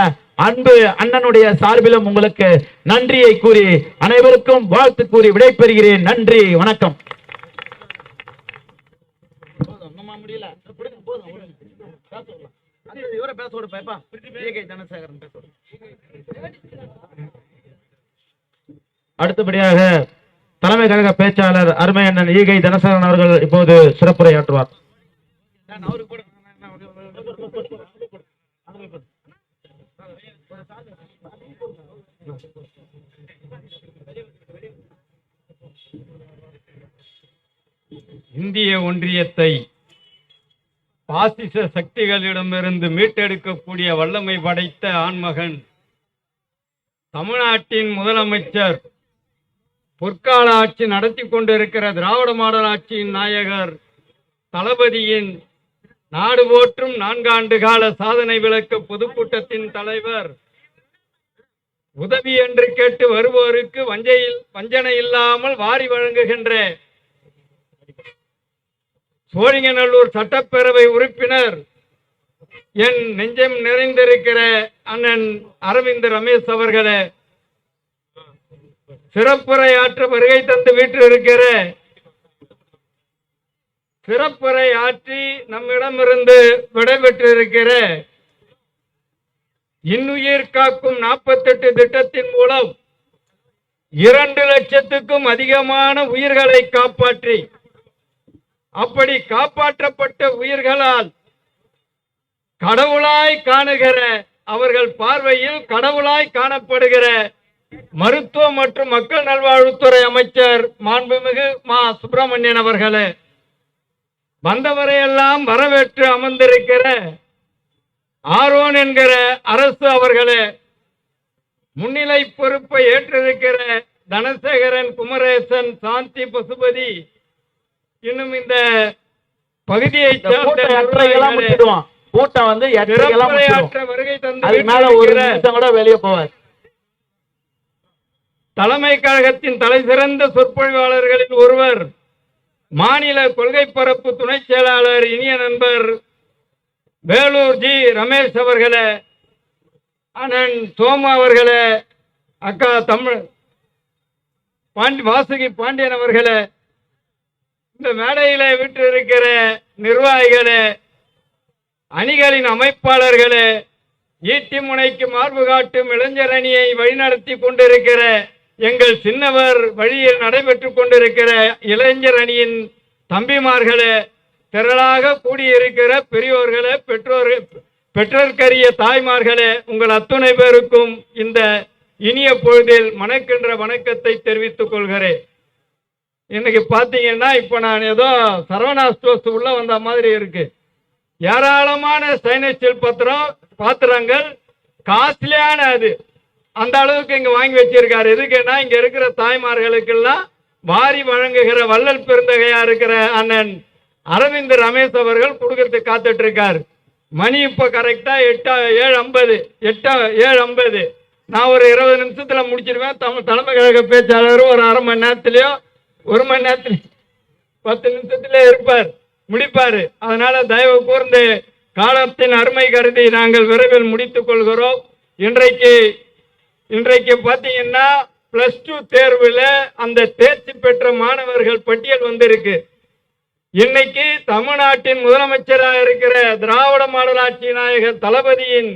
அன்பு அண்ணனுடைய சார்பிலும் உங்களுக்கு நன்றியை கூறி அனைவருக்கும் வாழ்த்து கூறி விடைபெறுகிறேன். நன்றி, வணக்கம். அடுத்தபடியாக தலைமை கழக பேச்சாளர் அருமை அண்ணன் ஈகை தனசேகரன் அவர்கள் இப்போது சிறப்புரையாற்றுவார். இந்திய ஒன்றியத்தை பாசிச சக்திகளிடமிருந்து மீட்டெடுக்கக்கூடிய வல்லமை படைத்த ஆண்மகன் தமிழ்நாட்டின் முதலமைச்சர், பொற்கால ஆட்சி நடத்தி கொண்டிருக்கிற திராவிட மாடல் ஆட்சியின் நாயகர் தளபதியின் நாடு போற்றும் 4 ஆண்டு கால சாதனை விளக்க பொதுக்கூட்டத்தின் தலைவர், உதவி என்று கேட்டு வருவோருக்கு வஞ்சனை இல்லாமல் வாரி வழங்குகின்ற சோழிங்கநல்லூர் சட்டப்பேரவை உறுப்பினர், என் நெஞ்சம் நிறைந்திருக்கிற அண்ணன் அரவிந்த் ரமேஷ் அவர்களே, சிறப்புரையாற்ற வருகை தந்து வீற்றிருக்கிற சிறப்புரை ஆற்றி நம்மிடமிருந்து விடைபெற்றிருக்கிற இன்னுயிர் காக்கும் 48 திட்டத்தின் மூலம் 2 லட்சத்துக்கும் அதிகமான உயிர்களை காப்பாற்றி, அப்படி காப்பாற்றப்பட்ட உயிர்களால் கடவுளாய் காணுகிற, அவர்கள் பார்வையில் கடவுளாய் காணப்படுகிற மருத்துவ மற்றும் மக்கள் நல்வாழ்வுத்துறை அமைச்சர் மாண்புமிகு மா சுப்பிரமணியன் அவர்களே, வந்தவரையெல்லாம் வரவேற்று அமர்ந்திருக்கிற ஆரோன் என்கிற அரசு அவர்களே, முன்னிலை பொறுப்பை ஏற்றிருக்கிற தனசேகரன், குமரேசன், சாந்தி, பசுபதி, இன்னும் இந்த பகுதியை கூட்டம் வந்து வருகை அது மேல ஒரு நிமிஷம் கூட வெளியே போவார். தலைமை கழகத்தின் தலை சிறந்த சொற்பொழிவாளர்களில் ஒருவர், மாநில கொள்கை பரப்பு துணை செயலாளர், இனிய நண்பர் வேலூர் ஜி ரமேஷ் அவர்களே, அண்ணன் சோமா அவர்களே, அக்கா தமிழ் வாசுகி பாண்டியன் அவர்களே, இந்த மேடையில விட்டிருக்கிற நிர்வாகிகளே, அணிகளின் அமைப்பாளர்களே, ஈட்டி முனைக்கு மார்பு காட்டும் இளைஞர் அணியை வழிநடத்தி கொண்டிருக்கிற எங்கள் சின்னவர் வழியில் நடைபெற்றுக் கொண்டிருக்கிற இளைஞர் அணியின் தம்பிமார்களே, திரளாக கூடியிருக்கிற பெரியோர்களே, பெற்றோர்க்கரிய தாய்மார்களே, உங்கள் அத்துணை பேருக்கும் இந்த இனிய பொழுதில் மணக்கின்ற வணக்கத்தை தெரிவித்துக் கொள்கிறேன். இன்னைக்கு பாத்தீங்கன்னா இப்ப நான் ஏதோ சரவணா ஸ்டோர்ஸ் உள்ள வந்த மாதிரி இருக்கு. ஏராளமான ஸ்டைனஸ் ஸ்டீல் பாத்திரங்கள், காஸ்ட்லியான அது அந்த அளவுக்கு இங்க வாங்கி வச்சிருக்காரு. எதுக்குன்னா இங்க இருக்கிற தாய்மார்களுக்கெல்லாம் வாரி வழங்குகிற வள்ளல் பெருந்தகையா இருக்கிற அண்ணன் அரவிந்த் ரமேஷ் அவர்கள் கொடுக்கறதுக்கு காத்துட்டு இருக்காரு. மணி இப்ப கரெக்டா 7:50. நான் ஒரு 20 நிமிஷத்துல முடிச்சிருவேன். தலைமை கழக பேச்சாளரும் ஒரு அரை மணி நேரத்திலயோ 1 மணி நேரத்திலயோ 10 நிமிஷத்திலே இருப்பார், முடிப்பாரு. அதனால தயவு கூர்ந்து காலத்தின் அருமை கருதி நாங்கள் விரைவில் முடித்துக் கொள்கிறோம். இன்றைக்கு பாத்தீங்கன்னா +2 தேர்வுல அந்த தேர்ச்சி பெற்ற மாணவர்கள் பட்டியல் வந்திருக்கு. இன்னைக்கு தமிழ்நாட்டின் முதலமைச்சராக இருக்கிற திராவிட மாடல் ஆட்சி நாயகர் தளபதியின்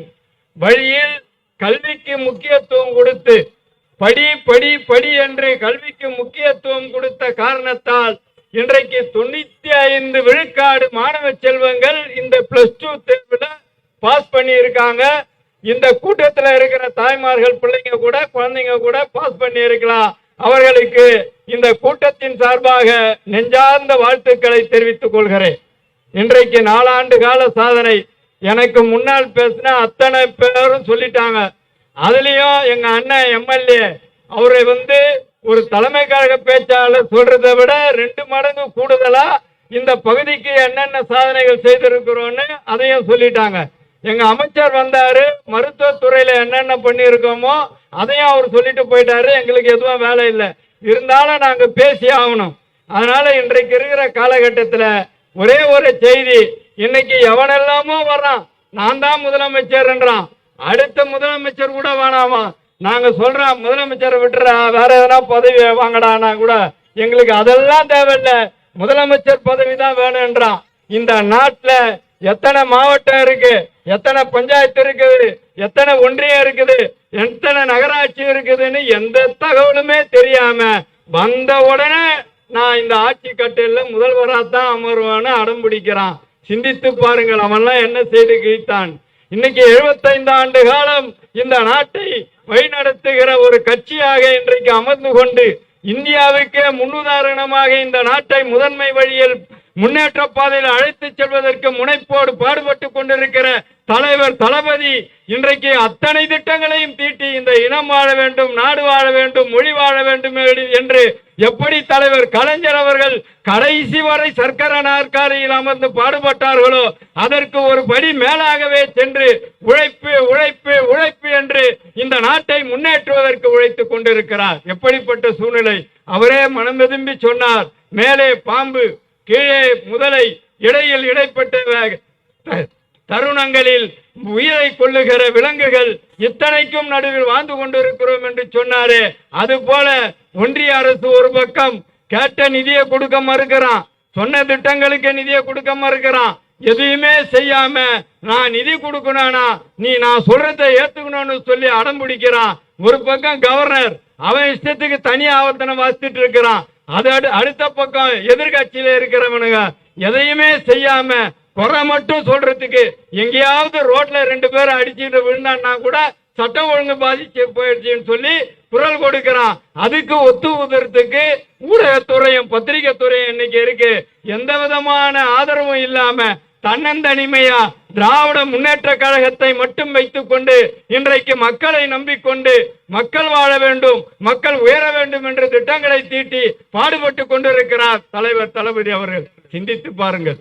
வழியில் கல்விக்கு முக்கியத்துவம் கொடுத்து படி படி படி என்று கல்விக்கு முக்கியத்துவம் கொடுத்த காரணத்தால் இன்றைக்கு 95 விழுக்காடு மாணவ செல்வங்கள் இந்த +2 தேர்வுல பாஸ் பண்ணி இருக்காங்க. இந்த கூட்டத்தில் இருக்கிற தாய்மார்கள், பிள்ளைங்க கூட, குழந்தைங்க கூட பாஸ் பண்ணி இருக்கலாம். அவர்களுக்கு இந்த கூட்டத்தின் சார்பாக நெஞ்சார்ந்த வாழ்த்துக்களை தெரிவித்துக் கொள்கிறேன். இன்றைக்கு 4 ஆண்டு கால சாதனை. எனக்கு முன்னால் பேசின அத்தனை பேரும் சொல்லிட்டாங்க. அதுலயும் எங்க அண்ணன் எம்எல்ஏ அவரை ஒரு தலைமை கழக பேச்சாளர் சொல்றதை விட 2 மடங்கு கூடுதலா இந்த பகுதிக்கு என்னென்ன சாதனைகள் செய்திருக்கிறோம்னு அதையும் சொல்லிட்டாங்க. எங்க அமைச்சர் வந்தாரு, மருத்துவத்துறையில என்னென்ன பண்ணி இருக்கோமோ அதையும் அவர் சொல்லிட்டு போயிட்டாரு. எங்களுக்கு எதுவும் வேலை இல்லை, இருந்தாலும் நாங்க பேசி ஆகணும். அதனால இன்றைக்கு இருக்கிற காலகட்டத்தில் ஒரே ஒரு செய்தி, இன்னைக்கு எவனெல்லாமோ வர்றான், நான் தான் முதலமைச்சர்ன்றான், அடுத்த முதலமைச்சர் கூட வேணாமா. நாங்க சொல்றோம் முதலமைச்சரை விட்டுறா, வேற எதனா பதவி வாங்கடானா கூட எங்களுக்கு அதெல்லாம் தேவையில்லை, முதலமைச்சர் பதவி தான் வேணும்ன்றான். இந்த நாட்டுல எத்தனை மாவட்டம் இருக்கு, எத்தனை பஞ்சாயத்து இருக்குது, எத்தனை ஒன்றியம் இருக்குது, எத்தனை நகராட்சி இருக்குதுன்னு எந்த தகவலுமே தெரியாம வந்த உடனே நான் இந்த ஆட்சி கட்டில முதல்வராத்தான் அமர்வான்னு அடம் பிடிக்கிறான். சிந்தித்து பாருங்கள், அவன்லாம் என்ன செய்து கிழித்தான். இன்னைக்கு 75 ஆண்டு காலம் இந்த நாட்டை வழிநடத்துகிற ஒரு கட்சியாக இன்றைக்கு அமர்ந்து கொண்டு இந்தியாவுக்கே முன்னுதாரணமாக இந்த நாட்டை முதன்மை வழியில் முன்னேற்ற பாதையில் அழைத்து செல்வதற்கு முனைப்போடு பாடுபட்டு கொண்டிருக்கிற தலைவர் தளபதி இன்றைக்கு அத்தனை திட்டங்களையும் தீட்டி இந்த இனம் வாழ வேண்டும், நாடு வாழ வேண்டும், மொழி வாழ வேண்டும் என்று எப்படி தலைவர் கலைஞர் அவர்கள் கடைசி வரை சர்க்கரை நாற்காலியில் அமர்ந்து பாடுபட்டார்களோ அதற்கு ஒரு படி மேலாகவே சென்று உழைப்பு உழைப்பு உழைப்பு என்று இந்த நாட்டை முன்னேற்றுவதற்கு உழைத்துக் கொண்டிருக்கிறார். எப்படிப்பட்ட சூழ்நிலை! அவரே மனம் விரும்பி சொன்னார், மேலே பாம்பு, கீழே முதலை, இடையில் இடைப்பட்ட தருணங்களில் உயிரை கொள்ளுகிற விலங்குகள் இத்தனைக்கும் நடுவில் வாழ்ந்து கொண்டிருக்கிறோம் என்று சொன்னாரே, அது போல ஒன்றிய அரசு ஒரு பக்கம் கேட்ட நிதியை கொடுக்க மறுக்கிறான், சொன்ன திட்டங்களுக்கு நிதியை கொடுக்க மறுக்கிறான், எதையுமே செய்யாம நான் நிதி கொடுக்கணும்னா நீ நான் சொல்றதை ஏத்துக்கணும்னு சொல்லி அடம் பிடிக்கிறான். ஒரு பக்கம் கவர்னர் அவன் இஷ்டத்துக்கு தனி ஆவர்த்தனம் வாசித்துட்டு இருக்கிறான். அது அடுத்த பக்கம் எதிர்கட்சியில இருக்கிறவனுங்க எதையுமே செய்யாம குறை மட்டும் சொல்றதுக்கு, எங்கேயாவது ரோட்ல 2 பேரும் அடிச்சுட்டு விழுந்தான்னா கூட சட்டம் ஒழுங்கு பாதிச்சு போயிடுச்சுன்னு சொல்லி குரல் கொடுக்கிறான். அதுக்கு ஒத்துவதற்கு ஊடகத்துறையும் பத்திரிகை துறையும் இன்னைக்கு இருக்கு. எந்த விதமான ஆதரவும் இல்லாம தன்னந்தனிமையா திராவிட முன்னேற்ற கழகத்தை மட்டும் வைத்துக் கொண்டு இன்றைக்கு மக்களை நம்பிக்கொண்டு மக்கள் வாழ வேண்டும், மக்கள் உயர வேண்டும் என்ற திட்டங்களை தீட்டி பாடுபட்டு கொண்டிருக்கிறார் தலைவர் தளபதி அவர்கள். சிந்தித்து பாருங்கள்,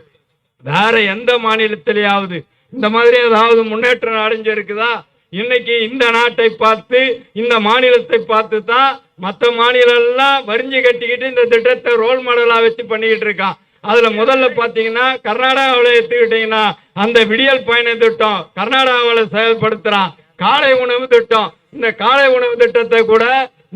வேற எந்த மாநிலத்திலேயாவது இந்த மாதிரி ஏதாவது முன்னேற்றம் அடைஞ்சிருக்குதா? இன்னைக்கு இந்த நாட்டை பார்த்து இந்த மாநிலத்தை பார்த்து தான் மற்ற மாநிலம் எல்லாம் வரிஞ்சு கட்டிக்கிட்டு இந்த திட்டத்தை ரோல் மாடலா வச்சு பண்ணிக்கிட்டு இருக்கான். அதுல முதல்ல பாத்தீங்கன்னா கர்நாடகாவில் எடுத்துக்கிட்டீங்கன்னா அந்த விடியல் பயண திட்டம் கர்நாடகாவில் செயல்படுத்துறான். காலை உணவு திட்டம், இந்த காலை உணவு திட்டத்தை கூட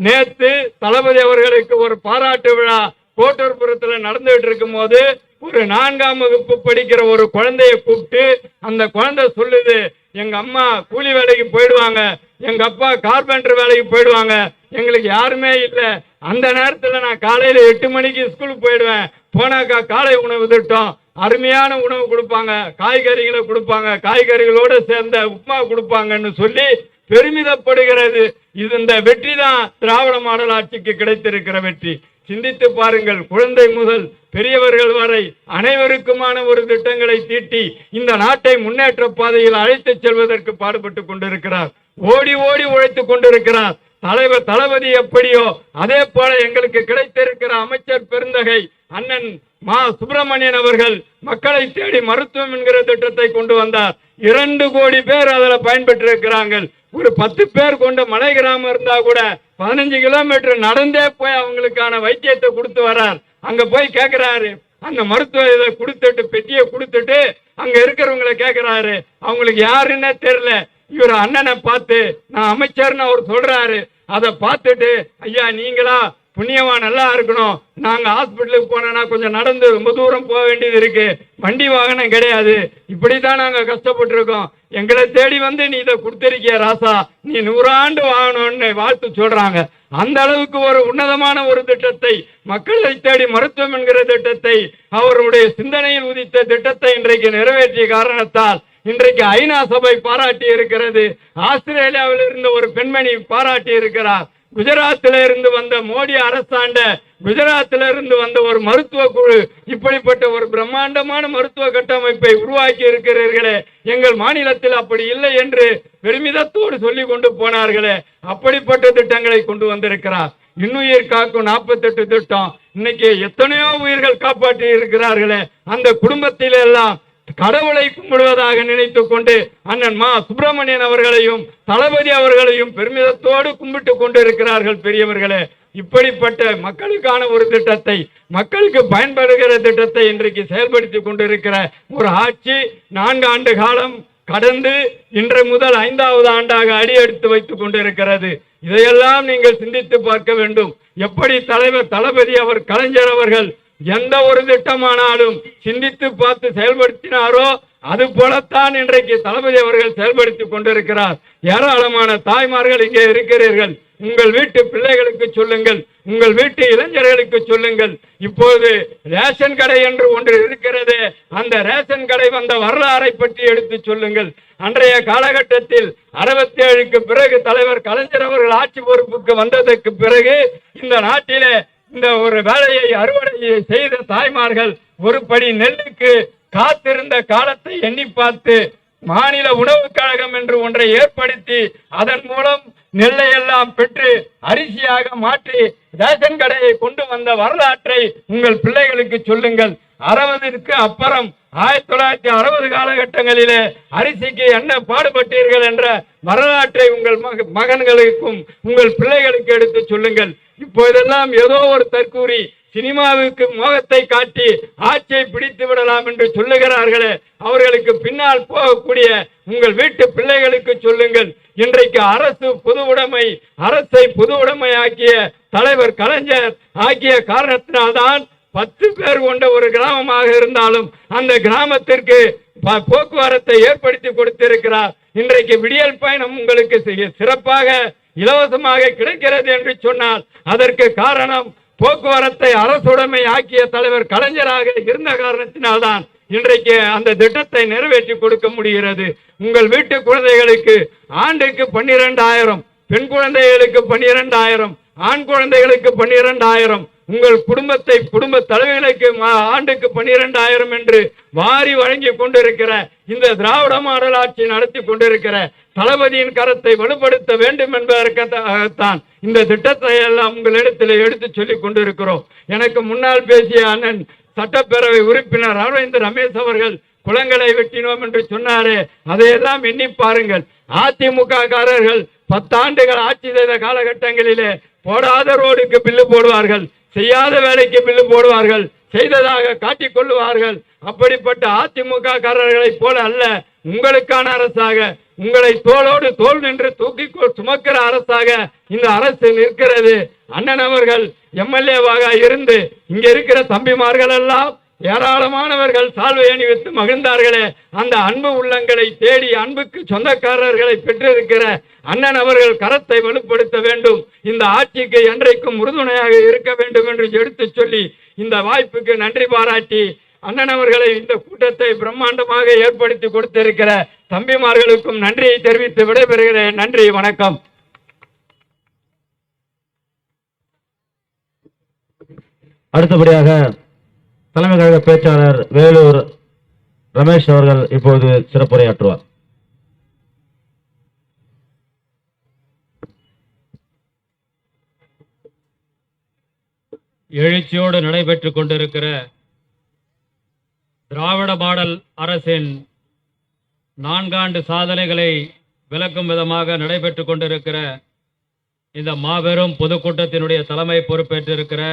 நேத்து தளபதி அவர்களுக்கு ஒரு பாராட்டு விழா கோட்டூர்புரத்தில் நடந்துகிட்டு இருக்கும் போது ஒரு 4ஆம் வகுப்பு படிக்கிற ஒரு குழந்தைய கூப்பிட்டு அந்த குழந்தை சொல்லுது, எங்க அம்மா கூலி வேலைக்கு போயிடுவாங்க, எங்க அப்பா கார்பெண்டர் வேலைக்கு போயிடுவாங்க, எங்களுக்கு யாருமே இல்லை. அந்த நேரத்துல நான் காலையில 8 மணிக்கு ஸ்கூலுக்கு போயிடுவேன். போனாக்கா காலை உணவு திட்டம் அருமையான உணவு கொடுப்பாங்க, காய்கறிகளை கொடுப்பாங்க, காய்கறிகளோட சேர்ந்த உப்புமா கொடுப்பாங்கன்னு சொல்லி பெருமிதப்படுகிறது. இது இந்த வெற்றி தான் திராவிட மாடல் ஆட்சிக்கு கிடைத்திருக்கிற வெற்றி. சிந்தித்து பாருங்கள், குழந்தை முதல் பெரியவர்கள் வரை அனைவருக்குமான ஒரு திட்டங்களை தீட்டி இந்த நாட்டை முன்னேற்ற பாதையில் அழைத்து செல்வதற்கு பாடுபட்டு கொண்டிருக்கிறார். ஓடி ஓடி உழைத்துக் கொண்டிருக்கிறார். தலைவர் தளபதி எப்படியோ அதே போல எங்களுக்கு கிடைத்திருக்கிற அமைச்சர் பெருந்தகை அண்ணன் மா சுப்பிரமணியன் அவர்கள் மக்களை தேடி மருத்துவம் என்கிற திட்டத்தை கொண்டு வந்தார். 2 கோடி பேர் அதில் பயன்பெற்று இருக்கிறாங்க. ஒரு 10 பேர் கொண்ட மலை கிராமம் இருந்தா கூட 15 கிலோமீட்டர் நடந்தே போய் அவங்களுக்கான வைத்தியத்தை கொடுத்து வர்றார். அங்க போய் கேட்கிறாரு, அந்த மருத்துவ இதை கொடுத்துட்டு பெட்டியை கொடுத்துட்டு அங்க இருக்கிறவங்களை கேட்கிறாரு, அவங்களுக்கு யாருன்னே தெரியல. இவர் அண்ணனை பார்த்து நான் அமைச்சர்னு அவர் சொல்றாரு. அதை பார்த்துட்டு ஐயா நீங்களா புண்ணியமா நல்லா இருக்கணும், நாங்க ஹாஸ்பிட்டலுக்கு போனோம்னா கொஞ்சம் நடந்து ரொம்ப தூரம் போக வேண்டியது இருக்கு, வண்டி வாகனம் கிடையாது, இப்படிதான் நாங்க கஷ்டப்பட்டு இருக்கோம், எங்களை தேடி வந்து நீ இதை கொடுத்திருக்கிய ராசா, நீ 100 ஆண்டு வாங்கணும்னு வாழ்த்து சொல்றாங்க. அந்த அளவுக்கு ஒரு உன்னதமான ஒரு திட்டத்தை, மக்களை தேடி மருத்துவம் என்கிற திட்டத்தை, அவருடைய சிந்தனையில் உதித்த திட்டத்தை இன்றைக்கு நிறைவேற்றிய காரணத்தால் இன்றைக்கு ஐநா சபை பாராட்டி இருக்கிறது. ஆஸ்திரேலியாவில் இருந்த ஒரு பெண்மணி பாராட்டி இருக்கிறார். குஜராத்தில இருந்து வந்த மோடி அரசாண்ட குஜராத்தில இருந்து வந்த ஒரு மருத்துவ குழு இப்படிப்பட்ட ஒரு பிரம்மாண்டமான மருத்துவ கட்டமைப்பை உருவாக்கி இருக்கிறீர்களே, எங்கள் மாநிலத்தில் அப்படி இல்லை என்று பெருமிதத்தோடு சொல்லி கொண்டு போனார்களே, அப்படிப்பட்ட திட்டங்களை கொண்டு வந்திருக்கிறார். இன்னுயிர் காக்கும் 48 திட்டம், இன்னைக்கு எத்தனையோ உயிர்கள் காப்பாற்றி இருக்கிறார்களே, அந்த குடும்பத்தில எல்லாம் கடவுளை கும்பிடுவதாக நினைத்துக் கொண்டு அண்ணன் மா சுப்பிரமணியன் அவர்களையும் தளபதி அவர்களையும் பெருமிதத்தோடு கும்பிட்டு கொண்டிருக்கிறார்கள். பெரியவர்களே, இப்படிப்பட்ட மக்களுக்கான ஒரு திட்டத்தை, மக்களுக்கு பயன்படுகிற திட்டத்தை இன்றைக்கு செயல்படுத்தி கொண்டிருக்கிற ஒரு ஆட்சி 4 ஆண்டு காலம் கடந்து இன்று முதல் 5வது ஆண்டாக அடியெடுத்து வைத்துக் கொண்டிருக்கிறது. இதையெல்லாம் நீங்கள் சிந்தித்து பார்க்க வேண்டும். எப்படி தலைவர் தளபதி அவர் கலைஞர் அவர்கள் எந்த ஒரு திட்டமானாலும் சிந்தித்து பார்த்து செயல்படுத்தினாரோ அது போலத்தான் இன்றைக்கு தளபதி அவர்கள் செயல்படுத்திக் கொண்டிருக்கிறார். ஏராளமான தாய்மார்கள் இங்கே இருக்கிறீர்கள். உங்கள் வீட்டு பிள்ளைகளுக்கு சொல்லுங்கள், உங்கள் வீட்டு இளைஞர்களுக்கு சொல்லுங்கள். இப்போது ரேஷன் கடை என்று ஒன்று இருக்கிறது, அந்த ரேஷன் கடை வந்த வரலாறை பற்றி எடுத்து சொல்லுங்கள். அன்றைய காலகட்டத்தில் 67க்கு பிறகு தலைவர் கலைஞர் அவர்கள் ஆட்சி பொறுப்புக்கு வந்ததற்கு பிறகு இந்த நாட்டிலே இந்த ஒரு வேலையை அறுவடை செய்த தாய்மார்கள் ஒரு படி நெல்லுக்கு காத்திருந்த காலத்தை எண்ணி பார்த்து மாநில உணவு கழகம் என்று ஒன்றை ஏற்படுத்தி அதன் மூலம் நெல்லை எல்லாம் பெற்று அரிசியாக மாற்றி ரேஷன் கடையை கொண்டு வந்த வரலாற்றை உங்கள் பிள்ளைகளுக்கு சொல்லுங்கள். 60க்கு அப்புறம் 1960 காலகட்டங்களிலே அரிசிக்கு என்ன பாடுபட்டீர்கள் என்ற வரலாற்றை உங்கள் மகன்களுக்கும் உங்கள் பிள்ளைகளுக்கு எடுத்து சொல்லுங்கள். இப்போதெல்லாம் ஏதோ ஒரு தற்கூரி சினிமாவுக்கு மோகத்தை காட்டி ஆட்சியை பிடித்து விடலாம் என்று சொல்லுகிறார்களே, அவர்களுக்கு பின்னால் போகக்கூடிய உங்கள் வீட்டு பிள்ளைகளுக்கு சொல்லுங்கள். இன்றைக்கு அரசு பொது உடைமை, அரசை பொது உடைமை ஆக்கிய தலைவர் கலைஞர் ஆக்கிய காரணத்தினால்தான் 10 பேர் கொண்ட ஒரு கிராமமாக இருந்தாலும் அந்த கிராமத்திற்கு போக்குவரத்தை ஏற்படுத்தி கொடுத்திருக்கிறார். இன்றைக்கு விடியல் பயணம் உங்களுக்கு சிறப்பாக இலவசமாக கிடைக்கிறது என்று சொன்னால் அதற்கு காரணம் போக்குவரத்தை அரசுடைமை ஆக்கிய தலைவர் கலைஞராக இருந்த காரணத்தினால்தான். இன்றைக்கு அந்த திட்டத்தை நிறைவேற்றி கொடுக்க முடிகிறது. உங்கள் வீட்டு குழந்தைகளுக்கு ஆண்டுக்கு 12,000, பெண் குழந்தைகளுக்கு 12,000, ஆண் குழந்தைகளுக்கு 12,000, உங்கள் குடும்ப தலைவர்களுக்கு ஆண்டுக்கு 12,000 என்று வாரி வழங்கி கொண்டிருக்கிற இந்த திராவிட மாடல் ஆட்சி நடத்தி கொண்டிருக்கிற தளபதியின் கரத்தை வலுப்படுத்த வேண்டும் என்பதற்காகத்தான் இந்த திட்டத்தை எல்லாம் உங்களிடத்தில் எடுத்து சொல்லிக் கொண்டிருக்கிறோம். எனக்கு முன்னால் பேசிய அண்ணன் சட்டப்பேரவை உறுப்பினர் அரவிந்த் ரமேஷ் அவர்கள் குளங்களை வெட்டினோம் என்று சொன்னாரே, அதையெல்லாம் எண்ணி பாருங்கள். அதிமுக காரர்கள் 10 ஆண்டுகள் ஆட்சி செய்த காலகட்டங்களிலே போடாத ரோடுக்கு பில்லு போடுவார்கள், செய்யாத வேலைக்கு பில்லு போடுவார்கள், செய்ததாக காட்டிக் கொள்ளுவார்கள். அப்படிப்பட்ட அதிமுக காரர்களை போல அல்ல, உங்களுக்கான அரசாக, உங்களை தோளோடு தோள் நின்று தூக்கி சுமக்கிற அரசாக இந்த அரசு நிற்கிறது. அண்ணன் அவர்கள் எம்எல்ஏவாக இருந்து இங்க இருக்கிற தம்பிமார்கள் எல்லாம் ஏராளமானவர்கள் சால்வை அணிவித்து மகிழ்ந்தார்களே, அந்த அன்பு உள்ளங்களை தேடி அன்புக்கு சொந்தக்காரர்களை பெற்றிருக்கிற அண்ணன் அவர்கள் கரத்தை வலுப்படுத்த வேண்டும், இந்த ஆட்சிக்கு என்றைக்கும் உறுதுணையாக இருக்க வேண்டும் என்று எடுத்து சொல்லி இந்த வாய்ப்புக்கு நன்றி பாராட்டி அண்ணன் அவர்களை இந்த கூட்டத்தை பிரம்மாண்டமாக ஏற்படுத்தி கொடுத்திருக்கிற தம்பிமார்களுக்கும் நன்றியை தெரிவித்து விடைபெறுகிறேன். நன்றி, வணக்கம். அடுத்தபடியாக தலைமை கழக பேச்சாளர் வேலூர் ரமேஷ் அவர்கள் இப்போது சிறப்புரையாற்றுவார். எழுச்சியோடு நடைபெற்றுக் கொண்டிருக்கிற திராவிட மாடல் அரசின் 4 ஆண்டு சாதனைகளை விளக்கும் விதமாக நடைபெற்றுக் கொண்டிருக்கிற இந்த மாபெரும் பொதுக்கூட்டத்தினுடைய தலைமை பொறுப்பேற்றிருக்கிற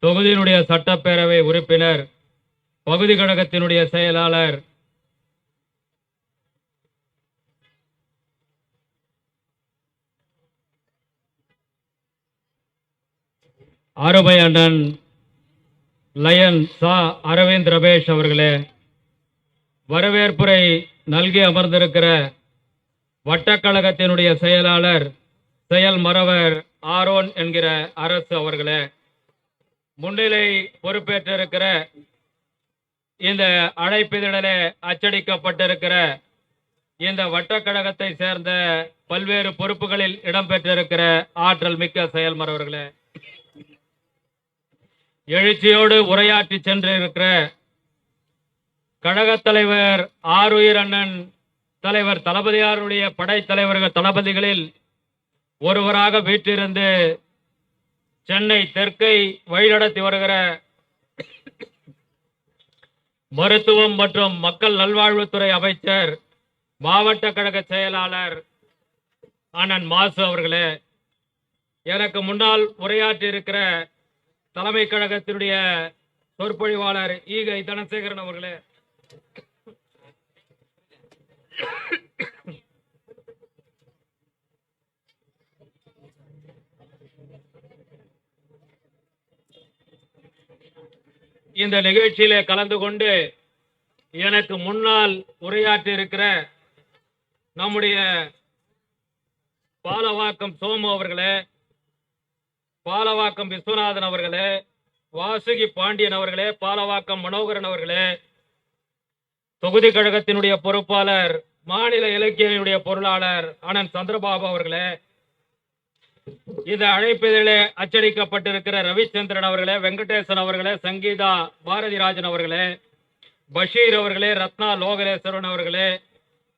தொகுதியினுடைய சட்டப்பேரவை உறுப்பினர், பகுதி கழகத்தினுடைய செயலாளர், அருமை அண்ணன் லயன் சா அரவிந்த் ரமேஷ் அவர்களே, வரவேற்புரை நல்கி அமர்ந்திருக்கிற வட்டக்கழகத்தினுடைய செயலாளர் செயல் மறவர் ஆரோன் என்கிற அரசு அவர்களே, முன்னிலை பொறுப்பேற்றிருக்கிற இந்த அழைப்பிதழிலே அச்சடிக்கப்பட்டிருக்கிற இந்த வட்டக்கழகத்தை சேர்ந்த பல்வேறு பொறுப்புகளில் இடம்பெற்றிருக்கிற ஆற்றல் மிக்க செயல்மறவர்களே, எழுச்சியோடு உரையாற்றி சென்றிருக்கிற கழகத் தலைவர் ஆருயிர் அண்ணன் தலைவர் தளபதியாருடைய படைத்தலைவர்கள் தளபதிகளில் ஒருவராக வீற்றிருந்து சென்னை தெற்கை வழிநடத்தி வருகிற மருத்துவம் மற்றும் மக்கள் நல்வாழ்வுத்துறை அமைச்சர், மாவட்ட கழக செயலாளர் அண்ணன் மாசு அவர்களே, எனக்கு முன்னால் உரையாற்றி இருக்கிற தலைமை கழகத்தினுடைய சொற்பொழிவாளர் ஈகை தனசேகரன் அவர்களே, இந்த நிகழ்ச்சியிலே கலந்து கொண்டு எனக்கு முன்னால் உரையாற்றி இருக்கிற நம்முடைய பாலவாக்கம் சோமு அவர்களே, பாலவாக்கம் விஸ்வநாதன் அவர்களே, வாசுகி பாண்டியன் அவர்களே, பாலவாக்கம் மனோகரன் அவர்களே, தொகுதி கழகத்தினுடைய பொறுப்பாளர், மாநில இலக்கியனுடைய பொருளாளர் அண்ணன் சந்திரபாபு அவர்களே, இந்த அழைப்பிதழிலே அச்சடிக்கப்பட்டிருக்கிற ரவிச்சந்திரன் அவர்களே, வெங்கடேசன் அவர்களே, சங்கீதா பாரதிராஜன் அவர்களே, பஷீர் அவர்களே, ரத்னா லோகரேஸ்வரன் அவர்களே,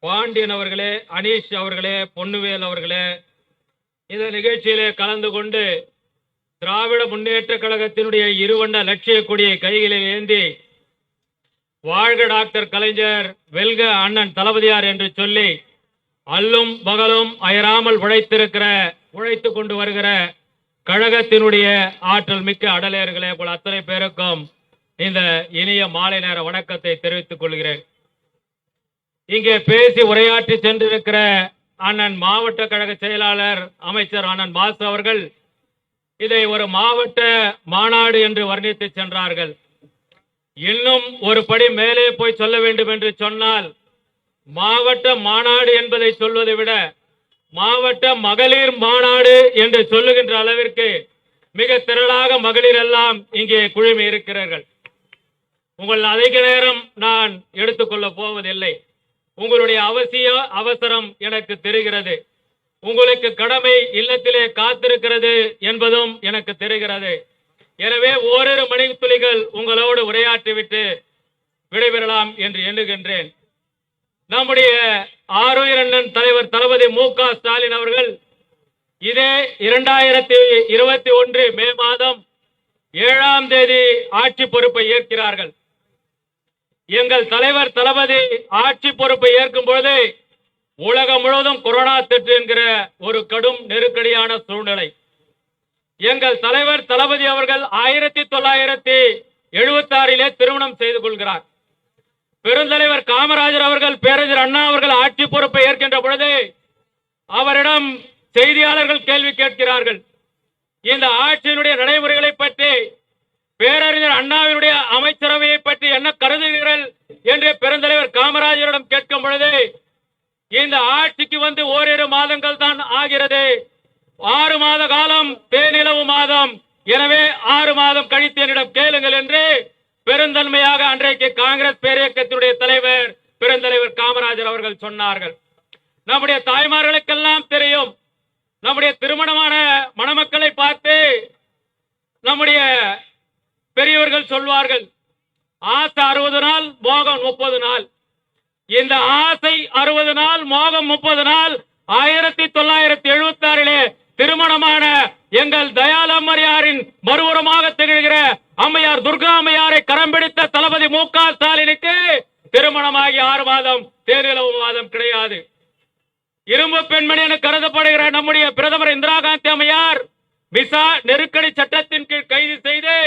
பாண்டியன் அவர்களே, அனீஷ் அவர்களே, பொன்னுவேல் அவர்களே, இந்த நிகழ்ச்சியிலே கலந்து கொண்டு திராவிட முன்னேற்ற கழகத்தினுடைய இருவண்ண லட்சிய கொடியை கைகளில் ஏந்தி வாழ்க டாக்டர் கலைஞர், வெல்க அண்ணன் தளபதியார் என்று சொல்லி அல்லும் பகலும் அயராமல் உழைத்து கொண்டு வருகிற கழகத்தினுடைய ஆற்றல் மிக்க அடலேயர்களே போல அத்தனை பேருக்கும் இந்த இனிய மாலை நேர வணக்கத்தை தெரிவித்துக் கொள்கிறேன். இங்கே பேசி உரையாற்றி சென்றிருக்கிற அண்ணன் மாவட்ட கழக செயலாளர் அமைச்சர் அண்ணன் மாசு அவர்கள் இதை ஒரு மாவட்ட மாநாடு என்று வர்ணித்து சென்றார்கள். இன்னும் ஒரு படி மேலே போய் சொல்ல வேண்டும் என்று சொன்னால், மாவட்ட மாநாடு என்பதை சொல்வதை விட மாவட்ட மகளிர் மாநாடு என்று சொல்லுகின்ற அளவிற்கு மிக திரளாக மகளிர் எல்லாம் இங்கே குழுமி இருக்கிறார்கள். உங்கள் அதிக நேரம் நான் எடுத்துக்கொள்ள போவதில்லை. உங்களுடைய அவசரம் எனக்கு தெரிகிறது. உங்களுக்கு கடமை இல்லத்திலே காத்திருக்கிறது என்பதும் எனக்கு தெரிகிறது. எனவே ஓரிரு மணித்துளிகள் உங்களோடு உரையாற்றிவிட்டு விடைபெறலாம் என்று எண்ணுகின்றேன். நம்முடைய ஆருயிர் அண்ணன் தலைவர் தளபதி மு.க. ஸ்டாலின் அவர்கள் இதே 2021 மே மாதம் 7ஆம் தேதி ஆட்சி பொறுப்பை ஏற்கிறார்கள். எங்கள் தலைவர் தளபதி ஆட்சி பொறுப்பை ஏற்கும் பொழுது உலகம் முழுவதும் கொரோனா தொற்று என்கிற ஒரு கடும் நெருக்கடியான சூழ்நிலை. எங்கள் தலைவர் தளபதி அவர்கள் 1976 திருமணம் செய்து கொள்கிறார். பெருந்தலைவர் காமராஜர் அவர்கள் பேரறிஞர் அண்ணா அவர்கள் ஆட்சி பொறுப்பை ஏற்கின்ற பொழுது அவரிடம் செய்தியாளர்கள் கேள்வி கேட்கிறார்கள். இந்த ஆட்சியினுடைய நடைமுறைகளை பற்றி, பேரறிஞர் அண்ணாவினுடைய அமைச்சரவையை பற்றி என்ன கருதுகிறீர்கள் என்று பெருந்தலைவர் காமராஜரிடம் கேட்கும் பொழுது, இந்த ஆட்சிக்கு வந்து ஓரிரு மாதங்கள் தான் ஆகிறது, 6 மாத காலம் தேனிலவு மாதம், எனவே 6 மாதம் கழித்து என்னிடம் கேளுங்கள் என்று பெருந்தன்மையாக அன்றைக்கு காங்கிரஸ் பேரியக்கத்தினுடைய தலைவர் பெருந்தலைவர் காமராஜர் அவர்கள் சொன்னார்கள். நம்முடைய தாய்மார்களுக்கெல்லாம் தெரியும், நம்முடைய திருமணமான மணமக்களை பார்த்து நம்முடைய பெரியவர்கள் சொல்வார்கள், ஆசை 60 நாள், மோகம் 30 நாள். இந்த ஆசை 60 நாள், மோகம் 30 நாள் 1976 திருமணமான எங்கள் தயாள் அம்மையாரின் மறுபுறமாக திகழ்கிற அம்மையார் துர்கா அம்மையாரை கரம் பிடித்த தளபதி மு.க. ஸ்டாலினுக்கு திருமணமாகி 6 மாதம் தேனிலவு மாதம் கிடையாது. இரும்பு பெண்மணி என கருதப்படுகிற நம்முடைய பிரதமர் இந்திரா காந்தி அம்மையார் விசா நெருக்கடி சட்டத்தின் கீழ் கைது செய்து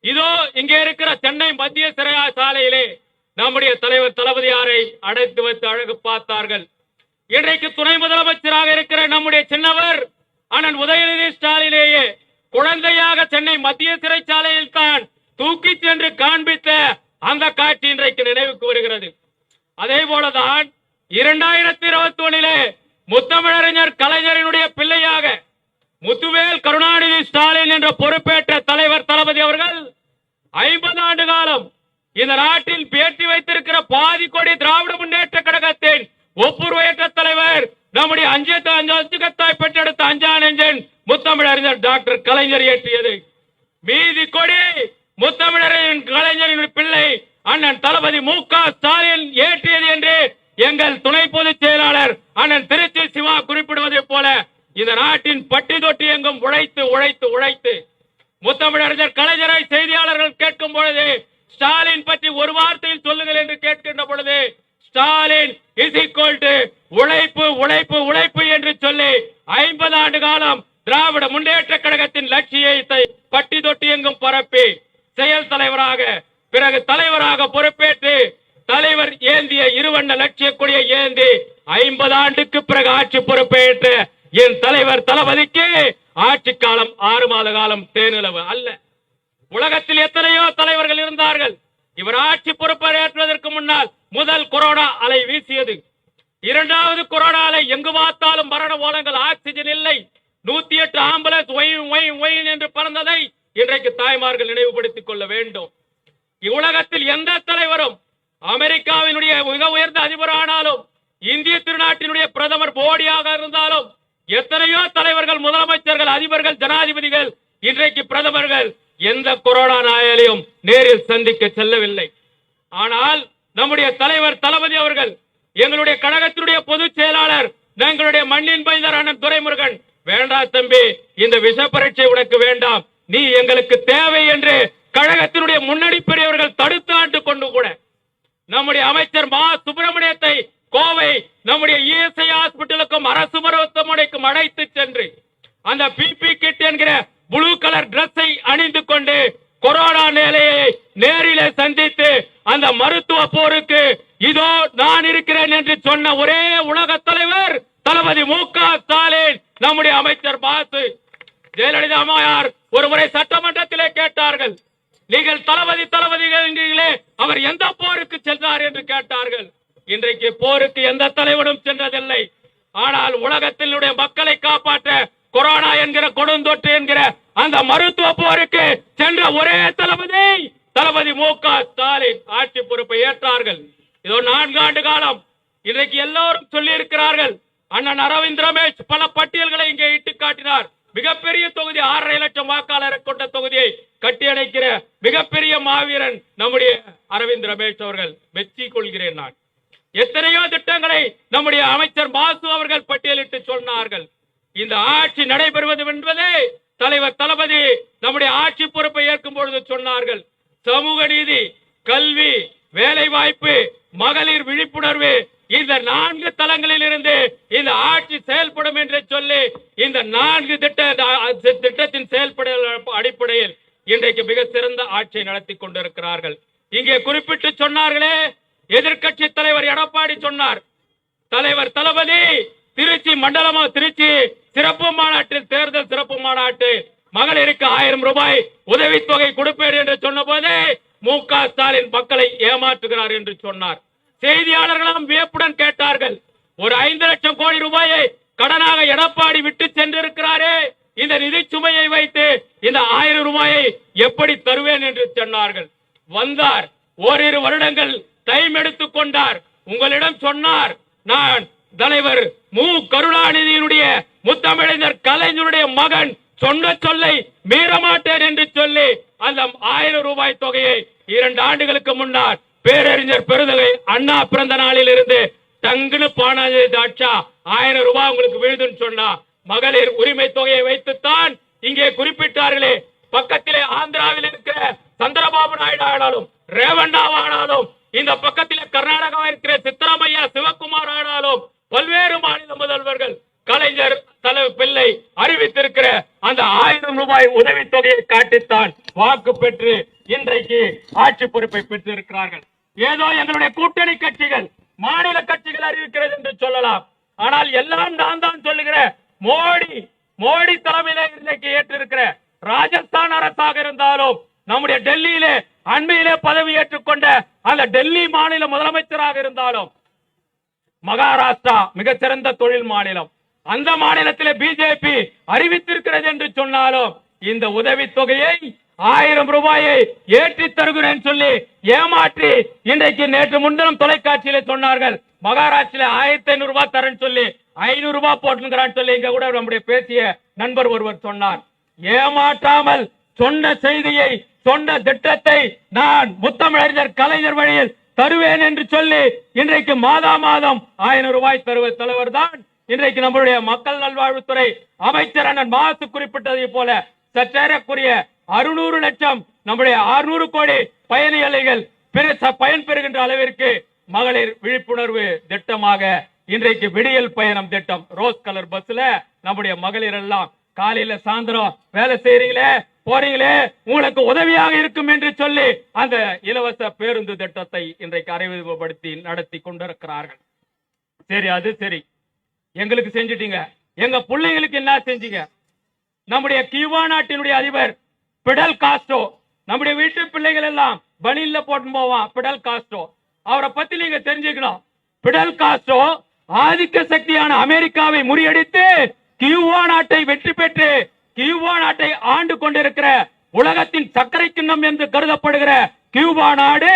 இதோ இங்கே இருக்கிற சென்னை மத்திய சிறைச்சாலையிலே நம்முடைய தலைவர் தளபதியாரை அடைத்து வைத்து அழகு பார்த்தார்கள். இன்றைக்கு துணை முதலமைச்சராக இருக்கிற நம்முடைய சின்னவர் அண்ணன் உதயநிதி ஸ்டாலிலேயே குழந்தையாக சென்னை மத்திய சிறைச்சாலையில் தான் தூக்கி சென்று காண்பித்த அந்த காட்சி இன்றைக்கு நினைவுக்கு வருகிறது. அதே போலதான் 2021 முத்தமிழறிஞர் கலைஞரினுடைய பிள்ளையாக முத்துவேல் கருணாநிதி ஸ்டாலின் என்ற பொறுப்பேற்ற தலைவர் தளபதி அவர்கள் 50 ஆண்டு காலம் இந்த நாட்டில் பேட்டி வைத்திருக்கிற பாதி கோடி திராவிட முன்னேற்ற கழகத்தின் ஒப்புருவையற்ற தலைவர் நம்முடைய அஞ்சுகத்தாய் பெற்றெடுத்த அஞ்சானெஞ்சன் முத்தமிழறிஞர் டாக்டர் கலைஞர் ஏற்றியது. மீதி கொடி முத்தமிழறிஞர் கலைஞரின் பிள்ளை அண்ணன் தளபதி மு.க. ஸ்டாலின் ஏற்றியது என்று எங்கள் துணை பொதுச் செயலாளர் அண்ணன் திருச்சி சிவா குறிப்பிடுவதை போல இந்த நாட்டின் பட்டி தொட்டி எங்கும் உழைத்து உழைத்து உழைத்து முத்தமிழறிஞர் கலைஞரை செய்தியாளர்கள் கேட்கும் பொழுது ஸ்டாலின் பற்றி ஒரு வார்த்தையில் சொல்லுங்கள் என்று கேட்கின்ற பொழுது ஸ்டாலின் இஸ் ஈக்வல் டு உழைப்பு உழைப்பு உழைப்பு என்று சொல்லி 50 ஆண்டு காலம் திராவிட முன்னேற்ற கழகத்தின் லட்சியத்தை பட்டி தொட்டி எங்கும் பரப்பி செயல் தலைவராக பிறகு தலைவராக பொறுப்பேற்று தலைவர் ஏந்திய இருவண்ண லட்சிய கொடியை ஏந்தி 50 ஆண்டுக்கு பிறகு ஆட்சி பொறுப்பேற்று என் தலைவர் தளபதிக்கு ஆட்சி காலம் 6 மாத காலம் தேனிலவு அல்ல. உலகத்தில் எத்தனையோ தலைவர்கள் இருந்தார்கள். இவர் ஆட்சி பொறுப்பேற்பதற்கு முன்னால் முதல் கொரோனா அலை வீசியது. 2வது கொரோனா அலை எங்கு பார்த்தாலும் மரண ஓலங்கள், ஆக்சிஜன் இல்லை, 108 ஆம்புலன்ஸ் ஒயின் என்று பறந்ததை இன்றைக்கு தாய்மார்கள் நினைவுபடுத்திக் கொள்ள வேண்டும். உலகத்தில் எந்த தலைவரும் அமெரிக்காவினுடைய மிக உயர்ந்த அதிபரானாலும் இந்திய திருநாட்டினுடைய பிரதமர் மோடியாக இருந்தாலும் எத்தனையோ தலைவர்கள், முதலமைச்சர்கள், அதிபர்கள், ஜனாதிபதிகள், இன்றைக்கு பிரதமர்கள் எந்த கொரோனா நோயாளியும் நேரில் சந்திக்க செல்லவில்லை. ஆனால் நம்முடைய தலைவர் தளபதி அவர்கள், எங்களுடைய கழகத்தினுடைய பொதுச் செயலாளர், எங்களுடைய மண்ணின் மைந்தர் அண்ணன் துரைமுருகன், வேண்டாம் தம்பி, இந்த விஷ பரீட்சை உனக்கு வேண்டாம், நீ எங்களுக்கு தேவை என்று கழகத்தினுடைய முன்னணி பெரியவர்கள் தடுத்து ஆண்டு கொண்டு கூட நம்முடைய அமைச்சர் மா சுப்பிரமணியத்தை கோவை நம்முடைய இஎஸ்ஐ ஹாஸ்பிட்டலுக்கும் அரசு மருத்துவமனைக்கும் அழைத்து சென்று அந்த பிபி கிட் என்கிற ப்ளூ கலர் டிரெஸ்ஸை அணிந்து கொண்டு கொரோனா நிலையை நேரிலே சந்தித்து அந்த மருத்துவ போருக்கு இதோ நான் இருக்கிறேன் என்று சொன்ன ஒரே உலக தலைவர் தளபதி மு.க. ஸ்டாலின், நம்முடைய அமைச்சர் பாசு. ஜெயலலிதா அம்மையார் ஒரு முறை சட்டமன்றத்திலே கேட்டார்கள், நீங்கள் தளபதி என்கிறீர்களே, அவர் எந்த போருக்கு சென்றார் என்று கேட்டார்கள். இன்றைக்கு போருக்கு எந்த தலைவனும் சென்றதில்லை. ஆனால் உலகத்தினுடைய மக்களை காப்பாற்ற கொரோனா என்கிற கொடுந்தொற்று என்கிற அந்த மருத்துவ போருக்கு சென்ற ஒரே தளபதி மு.க. ஸ்டாலின். சொன்னார்கள். இதோ 4 ஆண்டு காலம் இன்றைக்கு எல்லோரும் சொல்லி இருக்கிறார்கள். அண்ணன் அரவிந்த் ரமேஷ் பல பட்டியல்களை இங்கே இட்டு காட்டினார். மிகப்பெரிய தொகுதி, 6.5 லட்சம் வாக்காளரை கொண்ட தொகுதியை கட்டியணைக்கிற மிகப்பெரிய மாவீரன் நம்முடைய அரவிந்த் ரமேஷ் அவர்கள். வெற்றி கொள்கிறேன் நான். எத்தனையோ திட்டங்களை நம்முடைய அமைச்சர் மாசு அவர்கள் பட்டியலிட்டு சொன்னார்கள். இந்த ஆட்சி நடைபெறுவது என்பதே தலைவர் தளபதி நம்முடைய ஆட்சி பொறுப்பை ஏற்கும் பொழுது சொன்னார்கள். சமூக நீதி, கல்வி, வேலை வாய்ப்பு, மகளிர் விழிப்புணர்வு, இந்த 4 தளங்களில் இருந்து இந்த ஆட்சி செயல்படும் என்று சொல்லி இந்த 4 திட்டத்தின் செயல்பட அடிப்படையில் இன்றைக்கு மிக சிறந்த ஆட்சியை நடத்தி கொண்டிருக்கிறார்கள். இங்கே குறிப்பிட்டு சொன்னார்களே, எதிர்க்கட்சி தலைவர் எடப்பாடி சொன்னார், தலைவர் தளபதி திருச்சி சிறப்பு மாநாட்டில், தேர்தல் சிறப்பு மாநாட்டு மகளிருக்கு 1000 ரூபாய் உதவித்தொகை கொடுப்பேன் என்று சொன்ன போதே மு.க. ஸ்டாலின் மக்களை ஏமாற்றுகிறார் என்று சொன்னார். செய்தியாளர்களும் வியப்புடன் கேட்டார்கள், ஒரு 5 லட்சம் கோடி ரூபாயை கடனாக எடப்பாடி விட்டு சென்றிருக்கிறாரே, இந்த நிதி சுமையை வைத்து இந்த 1000 ரூபாயை எப்படி தருவேன் என்று சொன்னார்கள். வந்தார், ஓரிரு வருடங்கள் டைம் எடுத்துக் கொண்டார். உங்களிடம் சொன்னார், நான் தலைவர் மு. கருணாநிதியினுடைய முத்தமிழர் கலைஞருடைய மகன் சொன்ன சொல்லை மீறமாட்டேன் என்று சொல்லி அந்த 1000 ரூபாய் தொகையை 2 ஆண்டுகளுக்கு முன்னால் பேரறிஞர் பெருந்தகை அண்ணா பிறந்த நாளில் இருந்து டங்குன்னு பானாஜி தாட்சா 1000 ரூபாய் உங்களுக்கு விழுதுன்னு சொன்னா, மகளிர் உரிமை தொகையை வைத்துத்தான் இங்கே குறிப்பிட்டார்களே. பக்கத்திலே ஆந்திராவில் இருக்கிற சந்திரபாபு நாயுடு ஆனாலும், ரேவண்ணா ஆனாலும், இந்த பக்கத்திலே கர்நாடகாவில் இருக்கிற சித்தராமையா, சிவகுமார் ஆனாலும், பல்வேறு மாநில முதல்வர்கள் கலைஞர் பிள்ளை அறிவித்திருக்கிற அந்த 1000 ரூபாய் உதவித்தொகையை காட்டித்தான் வாக்கு பெற்று இன்றைக்கு ஆட்சி பொறுப்பை பெற்றிருக்கிறார்கள். ஏதோ எங்களுடைய கூட்டணி கட்சிகள், மாநில கட்சிகள் அறிவிக்கிறது என்று சொல்லலாம். ஆனால் எல்லாம் நான் தான் சொல்லுகிற மோடி தலைமையிலே இன்றைக்கு ஏற்றிருக்கிற ராஜஸ்தான் அரசாக இருந்தாலும், நம்முடைய டெல்லியிலே அண்மையிலே பதவி ஏற்றுக்கொண்ட அந்த டெல்லி மாநில முதலமைச்சராக இருந்தாலும், மகாராஷ்டிரா மிகச்சிறந்த தொழில் மாநிலம், அந்த மாநிலத்திலே பிஜேபி அறிவித்திருக்கிறது என்று சொன்னாலும் இந்த உதவித்தொகையை 1000 ரூபாயை ஏற்றி தருகிறேன் சொல்லி ஏமாற்றி இன்றைக்கு நேற்று முன்தினம் தொலைக்காட்சியில சொன்னார்கள், மகாராஷ்டிரில 1500 ரூபாய் தரேன்னு சொல்லி 500 ரூபாய் போட்டுங்கிறான்னு சொல்லி இங்க கூட நம்முடைய பேசிய நண்பர் ஒருவர் சொன்னார். ஏமாற்றாமல் சொன்ன செய்தியை, சொன்ன திட்டத்தை நான் முத்தமிழறிஞர் கலைஞர் வழியில் தருவேன் என்று சொல்லி இன்றைக்கு மாதம் 1000 ரூபாய் தருவ தலைவர் தான் இன்றைக்கு நம்முடைய மக்கள் நல்வாழ்வுத்துறை அமைச்சர் அண்ணன் மாசு குறிப்பிட்டதை போல சற்றேறக்குரிய 600 லட்சம் நம்முடைய 600 கோடி பயணிகள் பயன் பெறுகின்ற அளவிற்கு மகளிர் விழிப்புணர்வு திட்டமாக இன்றைக்கு விடியல் பயணம் திட்டம், ரோஸ் கலர் பஸ்ல நம்முடைய மகளிர் எல்லாம் காலையில சாயந்தரம் வேலை செய்றீங்களே, போறீங்களே, உங்களுக்கு உதவியாக இருக்கும் என்று சொல்லி அந்த இலவச பேருந்து திட்டத்தை இன்றைக்கு அறிமுகப்படுத்தி நடத்தி கொண்டிருக்கிறார்கள். சரி, அது சரி, எங்களுக்கு செஞ்சிட்டீங்க, எங்க பிள்ளைங்களுக்கு என்ன செஞ்சீங்க? நம்முடைய கியூபா நாட்டினுடைய அதிபர் பிடல் காஸ்ட்ரோ, நம்முடைய வீட்டு பிள்ளைகள் எல்லாம் பனில போட்டு போவான் பிடல் காஸ்ட்ரோ. அவரை பத்தி நீங்க தெரிஞ்சுக்கணும். பிடல் காஸ்ட்ரோ ஆதிக்க சக்தியான அமெரிக்காவை முறியடித்து கியூபா நாட்டை வெற்றி பெற்று கியூபா நாட்டை ஆண்டு கொண்டிருக்கிற உலகத்தின் சர்க்கரை கிண்ணம் என்று கருதப்படுகிற கியூபா நாடு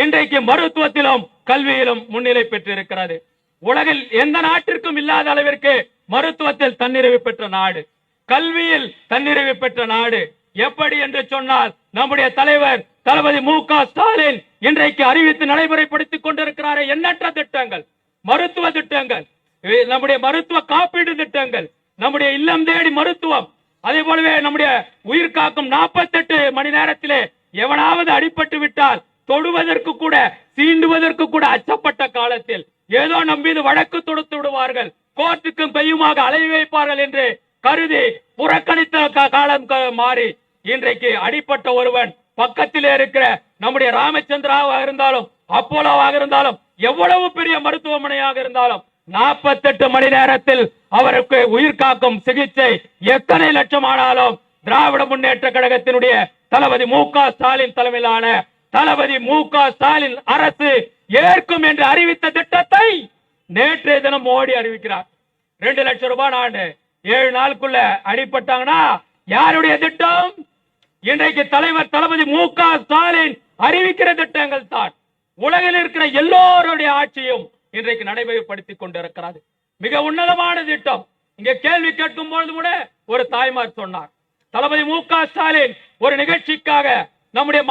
இன்றைக்கு மருத்துவத்திலும் கல்வியிலும் முன்னிலை பெற்றிருக்கிறது. உலகில் எந்த நாட்டிற்கும் இல்லாத அளவிற்கு மருத்துவத்தில் தன்னிறைவு பெற்ற நாடு, கல்வியில் தன்னிறைவு பெற்ற நாடு. எப்படி என்று சொன்னால் நம்முடைய தலைவர் தளபதி மு.க. ஸ்டாலின் இன்றைக்கு அறிவித்து நடைமுறைப்படுத்திக் கொண்டிருக்கிறார் எண்ணற்ற திட்டங்கள், மருத்துவ திட்டங்கள், நம்முடைய மருத்துவ காப்பீடு திட்டங்கள், நம்முடைய இல்லம் தேடி மருத்துவம், அதே போலவே நம்முடைய உயிர் காக்கும் 48 மணி நேரத்திலே எவனாவது அடிபட்டு விட்டால் தொடுவதற்கு கூட சீண்டுவதற்கு கூட அச்சப்பட்ட காலத்தில் ஏதோ நம் மீது வழக்கு தொடுத்து விடுவார்கள், கோர்ட்டுக்கும் கையுமாக அலைய வைப்பார்கள் என்று கருதி புறக்கணித்த காலம் மாறி இன்றைக்கு அடிப்பட்ட ஒருவன் பக்கத்திலே இருக்கிற நம்முடைய ராமச்சந்திராவாக இருந்தாலும் அப்போலோவாக இருந்தாலும் எவ்வளவு பெரிய மருத்துவமனையாக இருந்தாலும் 48 மணி நேரத்தில் அவருக்கு உயிர் காக்கும் சிகிச்சை எத்தனை லட்சம் ஆனாலும் திராவிட முன்னேற்ற கழகத்தினுடைய தளபதி மு.க. ஸ்டாலின் தலைமையிலான தளபதி மு.க. ஸ்டாலின் அரசு ஏற்கும் என்று அறிவித்த திட்டத்தை நேற்றைய தினம் மோடி அறிவிக்கிறார். 2 லட்சம் ரூபாய் நான் 7 நாளுக்குள்ள அடிபட்டாங்கன்னா யாருடைய திட்டம்? இன்றைக்கு தலைவர் தளபதி மு.க. ஸ்டாலின் அறிவிக்கிற திட்டங்கள் தான். உலகில் இருக்கிற எல்லோருடைய ஆட்சியும் இன்றைக்கு நடைமுறைப்படுத்திக் கொண்டிருக்கிறது. மிக உன்னதமான திட்டம். இங்கே கேள்வி கேட்கும் பொழுது கூட ஒரு தாய்மார் சொன்னார், தளபதி மு.க. ஸ்டாலின் ஒரு நிகழ்ச்சிக்காக நம்முடைய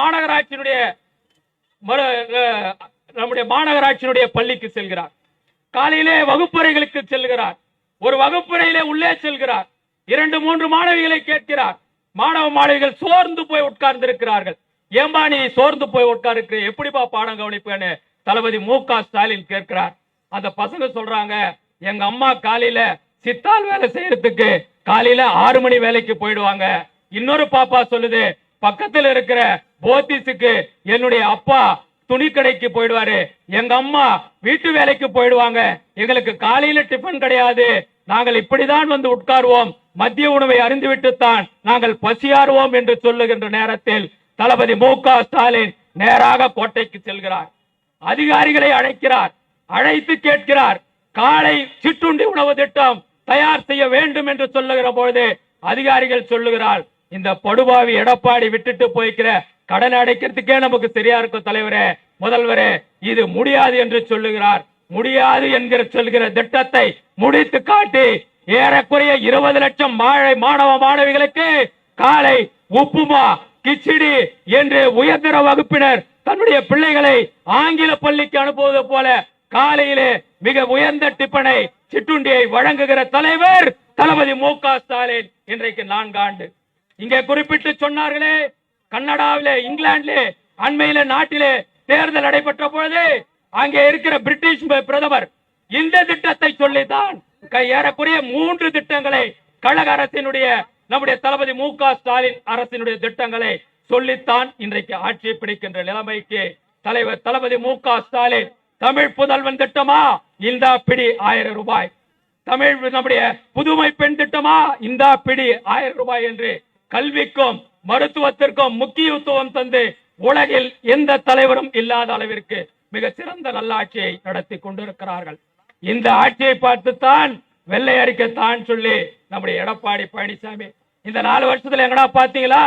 மாநகராட்சியினுடைய பள்ளிக்கு செல்கிறார். காலையிலே வகுப்பறைகளுக்கு செல்கிறார். ஒரு வகுப்பறையிலே உள்ளே செல்கிறார். 2-3 மாணவிகளை கேட்கிறார். மாணவிகள் சோர்ந்து போய் உட்கார்ந்து இருக்கிறார்கள். ஏம்பா நீ சோர்ந்து போய் உட்கார்ந்து எப்படிப்பா பாடம் கவனிப்பேன்னு தளபதி மு.க. ஸ்டாலின் கேட்கிறார். அந்த பசங்க சொல்றாங்க, எங்க அம்மா காலையில சித்தால் வேலை செய்யறதுக்கு காலையில 6 மணி வேலைக்கு போயிடுவாங்க. இன்னொரு பாப்பா சொல்லுது, பக்கத்துல இருக்கிற போத்தீஸுக்கு என்னுடைய அப்பா துணி கடைக்கு போயிடுவாரு, எங்க அம்மா வீட்டு வேலைக்கு போயிடுவாங்க, எங்களுக்கு காலையில டிபன் கிடையாது, நாங்கள் இப்படிதான் வந்து உட்காருவோம், மதிய உணவை அருந்துவிட்டுத்தான் நாங்கள் பசியாறுவோம் என்று சொல்லுகின்ற நேரத்தில் தளபதி மு.க. ஸ்டாலின் நேராக கோட்டைக்கு செல்கிறார். அதிகாரிகளை அழைக்கிறார். அழைத்து கேட்கிறார், காலை சிற்றுண்டி உணவு திட்டம் தயார் செய்ய வேண்டும் என்று சொல்லுகிற பொழுது அதிகாரிகள் சொல்லுகிறார், இந்த படுபாவி எடப்பாடி விட்டுட்டு போய்க்கிற கடன் அடைக்கிறதுக்கே நமக்கு சரியா இருக்கும் தலைவரே, முதல்வரே, இது முடியாது என்று சொல்லுகிறார். முடியாது என்கிற சொல்கிற திட்டத்தை முடித்து காட்டி ஏறக்குறைய 20 லட்சம் மாணவ மாணவிகளுக்கு காலை உப்புமா கிச்சடி என்று உயர்தர வகுப்பினர் தன்னுடைய பிள்ளைகளை ஆங்கில பள்ளிக்கு அனுப்புவது போல காலையிலே மிக உயர்ந்த டிப்பனை சிற்றுண்டியை வழங்குகிற தலைவர் தளபதி மு.க. ஸ்டாலின். இன்றைக்கு 4 ஆண்டு. இங்கே குறிப்பிட்டு சொன்னார்களே, கனடாவிலே, இங்கிலாந்திலே, அண்மையில நாட்டிலே தேர்தல் நடைபெற்ற பொழுது அங்கே இருக்கிற பிரிட்டிஷ் பிரதமர் இந்த திட்டத்தை சொல்லித்தான் ஏறக்குறைய 3 திட்டங்களை கழக அரசினுடைய நம்முடைய தளபதி மு.க. ஸ்டாலின் அரசினுடைய திட்டங்களை சொல்லித்தான் இன்றைக்கு ஆட்சியை பிடிக்கின்ற நிலைமைக்கு தலைவர் தளபதி மு.க. ஸ்டாலின் தமிழ் புதல்வன் திட்டமா, இந்தா பிடி 1000 ரூபாய். தமிழ் நம்முடைய புதுமை பெண் திட்டமா, இந்தா பிடி 1000 ரூபாய் என்று கல்விக்கும் மருத்துவத்திற்கும் முக்கியத்துவம் தந்து உலகில் எந்த தலைவரும் இல்லாத அளவிற்கு மிக சிறந்த நல்லாட்சியை நடத்தி கொண்டிருக்கிறார்கள். இந்த ஆட்சியை பார்த்துத்தான் வெள்ளை அறிக்கைத்தான் சொல்லி நம்முடைய எடப்பாடி பழனிசாமி இந்த 4 வருஷத்துல எங்கடா பாத்தீங்களா?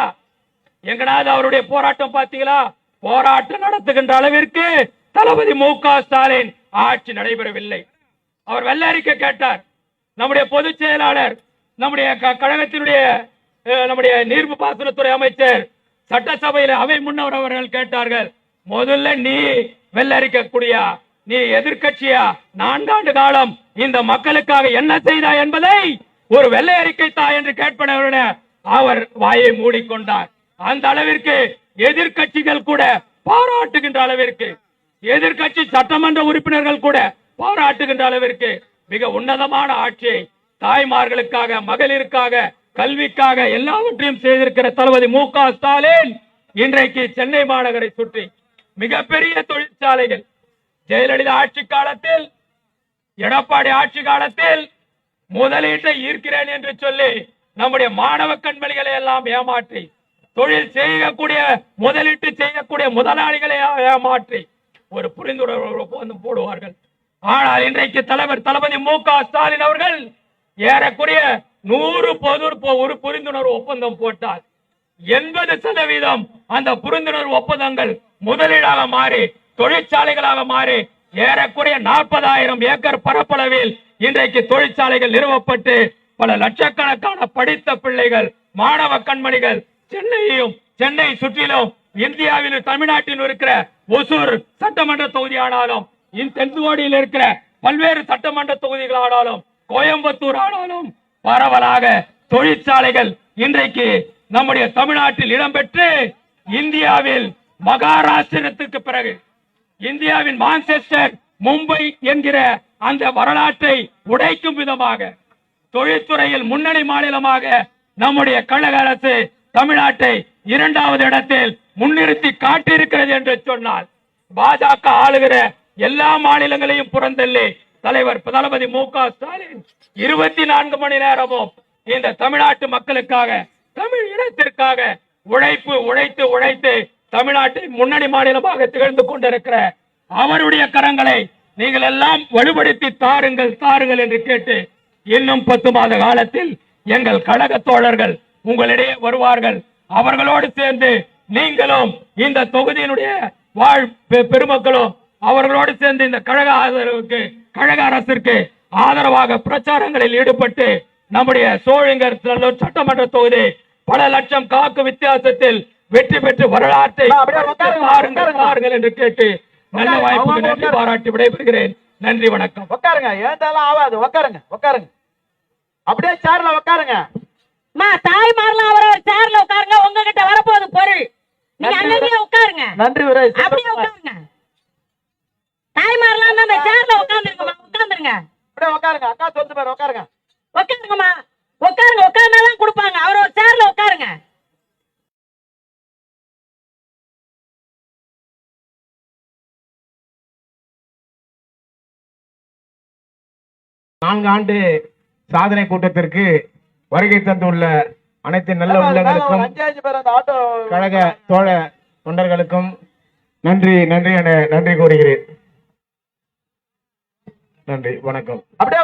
எங்கடாவது அவருடைய போராட்டம் பாத்தீங்களா? போராட்டம் நடத்துகின்ற அளவிற்கு தளபதி மு.க. ஸ்டாலின் ஆட்சி நடைபெறவில்லை. அவர் வெள்ளை அறிக்கை கேட்டார். நம்முடைய பொதுச் செயலாளர், நம்முடைய கழகத்தினுடைய நம்முடைய நீர்ப்பாசனத்துறை அமைச்சர் சட்டசபையில் அவை முன்னவர் அவர்கள் கேட்டார்கள், முதல்ல நீ வெள்ளை அறிக்கை கூடியா, நீ எதிர்கட்சியா, 4 ஆண்டு காலம் இந்த மக்களுக்காக என்ன செய்தா என்பதை ஒரு வெள்ளை அறிக்கை தா என்று கேட்பன அவர் வாயை மூடிக்கொண்டார். அந்த அளவிற்கு எதிர்கட்சிகள் கூட பாராட்டுகின்ற அளவிற்கு, எதிர்கட்சி சட்டமன்ற உறுப்பினர்கள் கூட பாராட்டுகின்ற அளவிற்கு மிக உன்னதமான ஆட்சியை தாய்மார்களுக்காக, மகளிருக்காக, கல்விக்காக எல்லாவற்றையும் செய்திருக்கிற தளபதி மு.க. ஸ்டாலின் இன்றைக்கு சென்னை மாநகரை சுற்றி மிகப்பெரிய தொழிற்சாலைகள், ஜெயலலிதா ஆட்சி காலத்தில், எடப்பாடி ஆட்சி காலத்தில் முதலீட்டை ஈர்க்கிறேன் என்று சொல்லி நம்முடைய மாணவ கண்மணிகளை எல்லாம் ஏமாற்றி, தொழில் செய்யக்கூடிய முதலீட்டு செய்யக்கூடிய முதலாளிகளை ஏமாற்றி ஒரு புரிந்துணர்வு ஒப்பந்தம் போடுவார்கள். ஆனால் இன்றைக்கு தலைவர் தளபதி மு.க. ஸ்டாலின் அவர்கள் ஏறக்குறைய 100 ஒரு புரிந்துணர்வு ஒப்பந்தம் போட்டார். 80% அந்த புரிந்துணர்வு ஒப்பந்தங்கள் முதலீடாக மாறி தொழிற்சாலைகளாக மாறி ஏறக்குறைய 40,000 ஏக்கர் பரப்பளவில் இன்றைக்கு தொழிற்சாலைகள் நிறுவப்பட்டு பல லட்சக்கணக்கான படித்த பிள்ளைகள், மாணவ கண்மணிகள் சென்னையையும் சென்னை சுற்றிலும் இந்தியாவில் தமிழ்நாட்டில் இருக்கிற ஒசூர் சட்டமன்ற தொகுதி ஆனாலும், தென்கோடியில் இருக்கிற பல்வேறு சட்டமன்ற தொகுதிகள் ஆனாலும், கோயம்புத்தூர் ஆனாலும் பரவலாக தொழிற்சாலைகள் இன்றைக்கு நம்முடைய தமிழ்நாட்டில் இடம்பெற்று இந்தியாவில் மகாராஷ்டிரத்துக்கு பிறகு இந்தியாவின் மான்செஸ்டர், மும்பை என்கிற அந்த வரலாற்றை உடைக்கும் விதமாக தொழில்துறையில் முன்னணி மாநிலமாக நம்முடைய கழக அரசு தமிழ்நாட்டை 2வது இடத்தில் முன்னிறுத்தி காட்டியிருக்கிறது என்று சொன்னால், பாஜக ஆளுகிற எல்லா மாநிலங்களையும் புறந்தள்ளி தலைவர் தளபதி மு.க. ஸ்டாலின் 24 மணி நேரமும் இந்த தமிழ்நாட்டு மக்களுக்காக, தமிழ் இனத்திற்காக உழைத்து தமிழ்நாட்டை முன்னணி மாநிலமாக திகழ்ந்து கொண்டிருக்கிற அவருடைய கரங்களை நீங்கள் எல்லாம் வலுப்படுத்தி தாருங்கள் என்று கேட்டு, இன்னும் 10 மாத காலத்தில் எங்கள் கழக தோழர்கள் உங்களிடையே வருவார்கள். அவர்களோடு சேர்ந்து நீங்களும் இந்த தொகுதியினுடைய வாழ் பெருமக்களும் அவர்களோடு சேர்ந்து இந்த கழக அரசிற்கு ஆதரவாக பிரச்சாரங்களில் ஈடுபட்டு நம்முடைய சோழிங்கர் சட்டமன்ற தொகுதி பல லட்சம் வாக்கு வித்தியாசத்தில் வெற்றி பெற்று வரலாற்றை பாருங்கள் என்று கேட்டு நல்ல வாய்ப்புக்கு நன்றி பாராட்டி விடைபெறுகிறேன். நன்றி, வணக்கம். உட்காருங்க, ஏந்தாலும் ஆகாது, உட்காருங்க உட்காருங்க, அப்படியே சேர்ல உட்காருங்க. தாய்மாரெல்லாம் அவரோட சேர்ல உட்காருங்க. உங்ககிட்ட வரப்போகுது பொருள், நீங்க அங்கேயே உட்காருங்க. நன்றி, அப்படியே உட்காருங்க. தாய்மாரெல்லாம் அந்த சேர்ல உட்காந்துருங்கம்மா, உட்காந்துருங்க. அப்படியே உட்காருங்க. அக்கா சொல்லிட்டு பாரு, உட்காருங்க உட்காருங்கம்மா, உட்காருங்க. உட்கார்ந்தாதான் கொடுப்பாங்க. அவரோட சேர்ல உட்காருங்க. ஆண்டு சாதனை கூட்டத்திற்கு வருகை தந்துள்ள அனைத்து நல்ல உள்ளங்களுக்கும் கழக தோழ தொண்டர்களுக்கும் நன்றி நன்றி என நன்றி கூறுகிறேன். நன்றி, வணக்கம். அப்படியே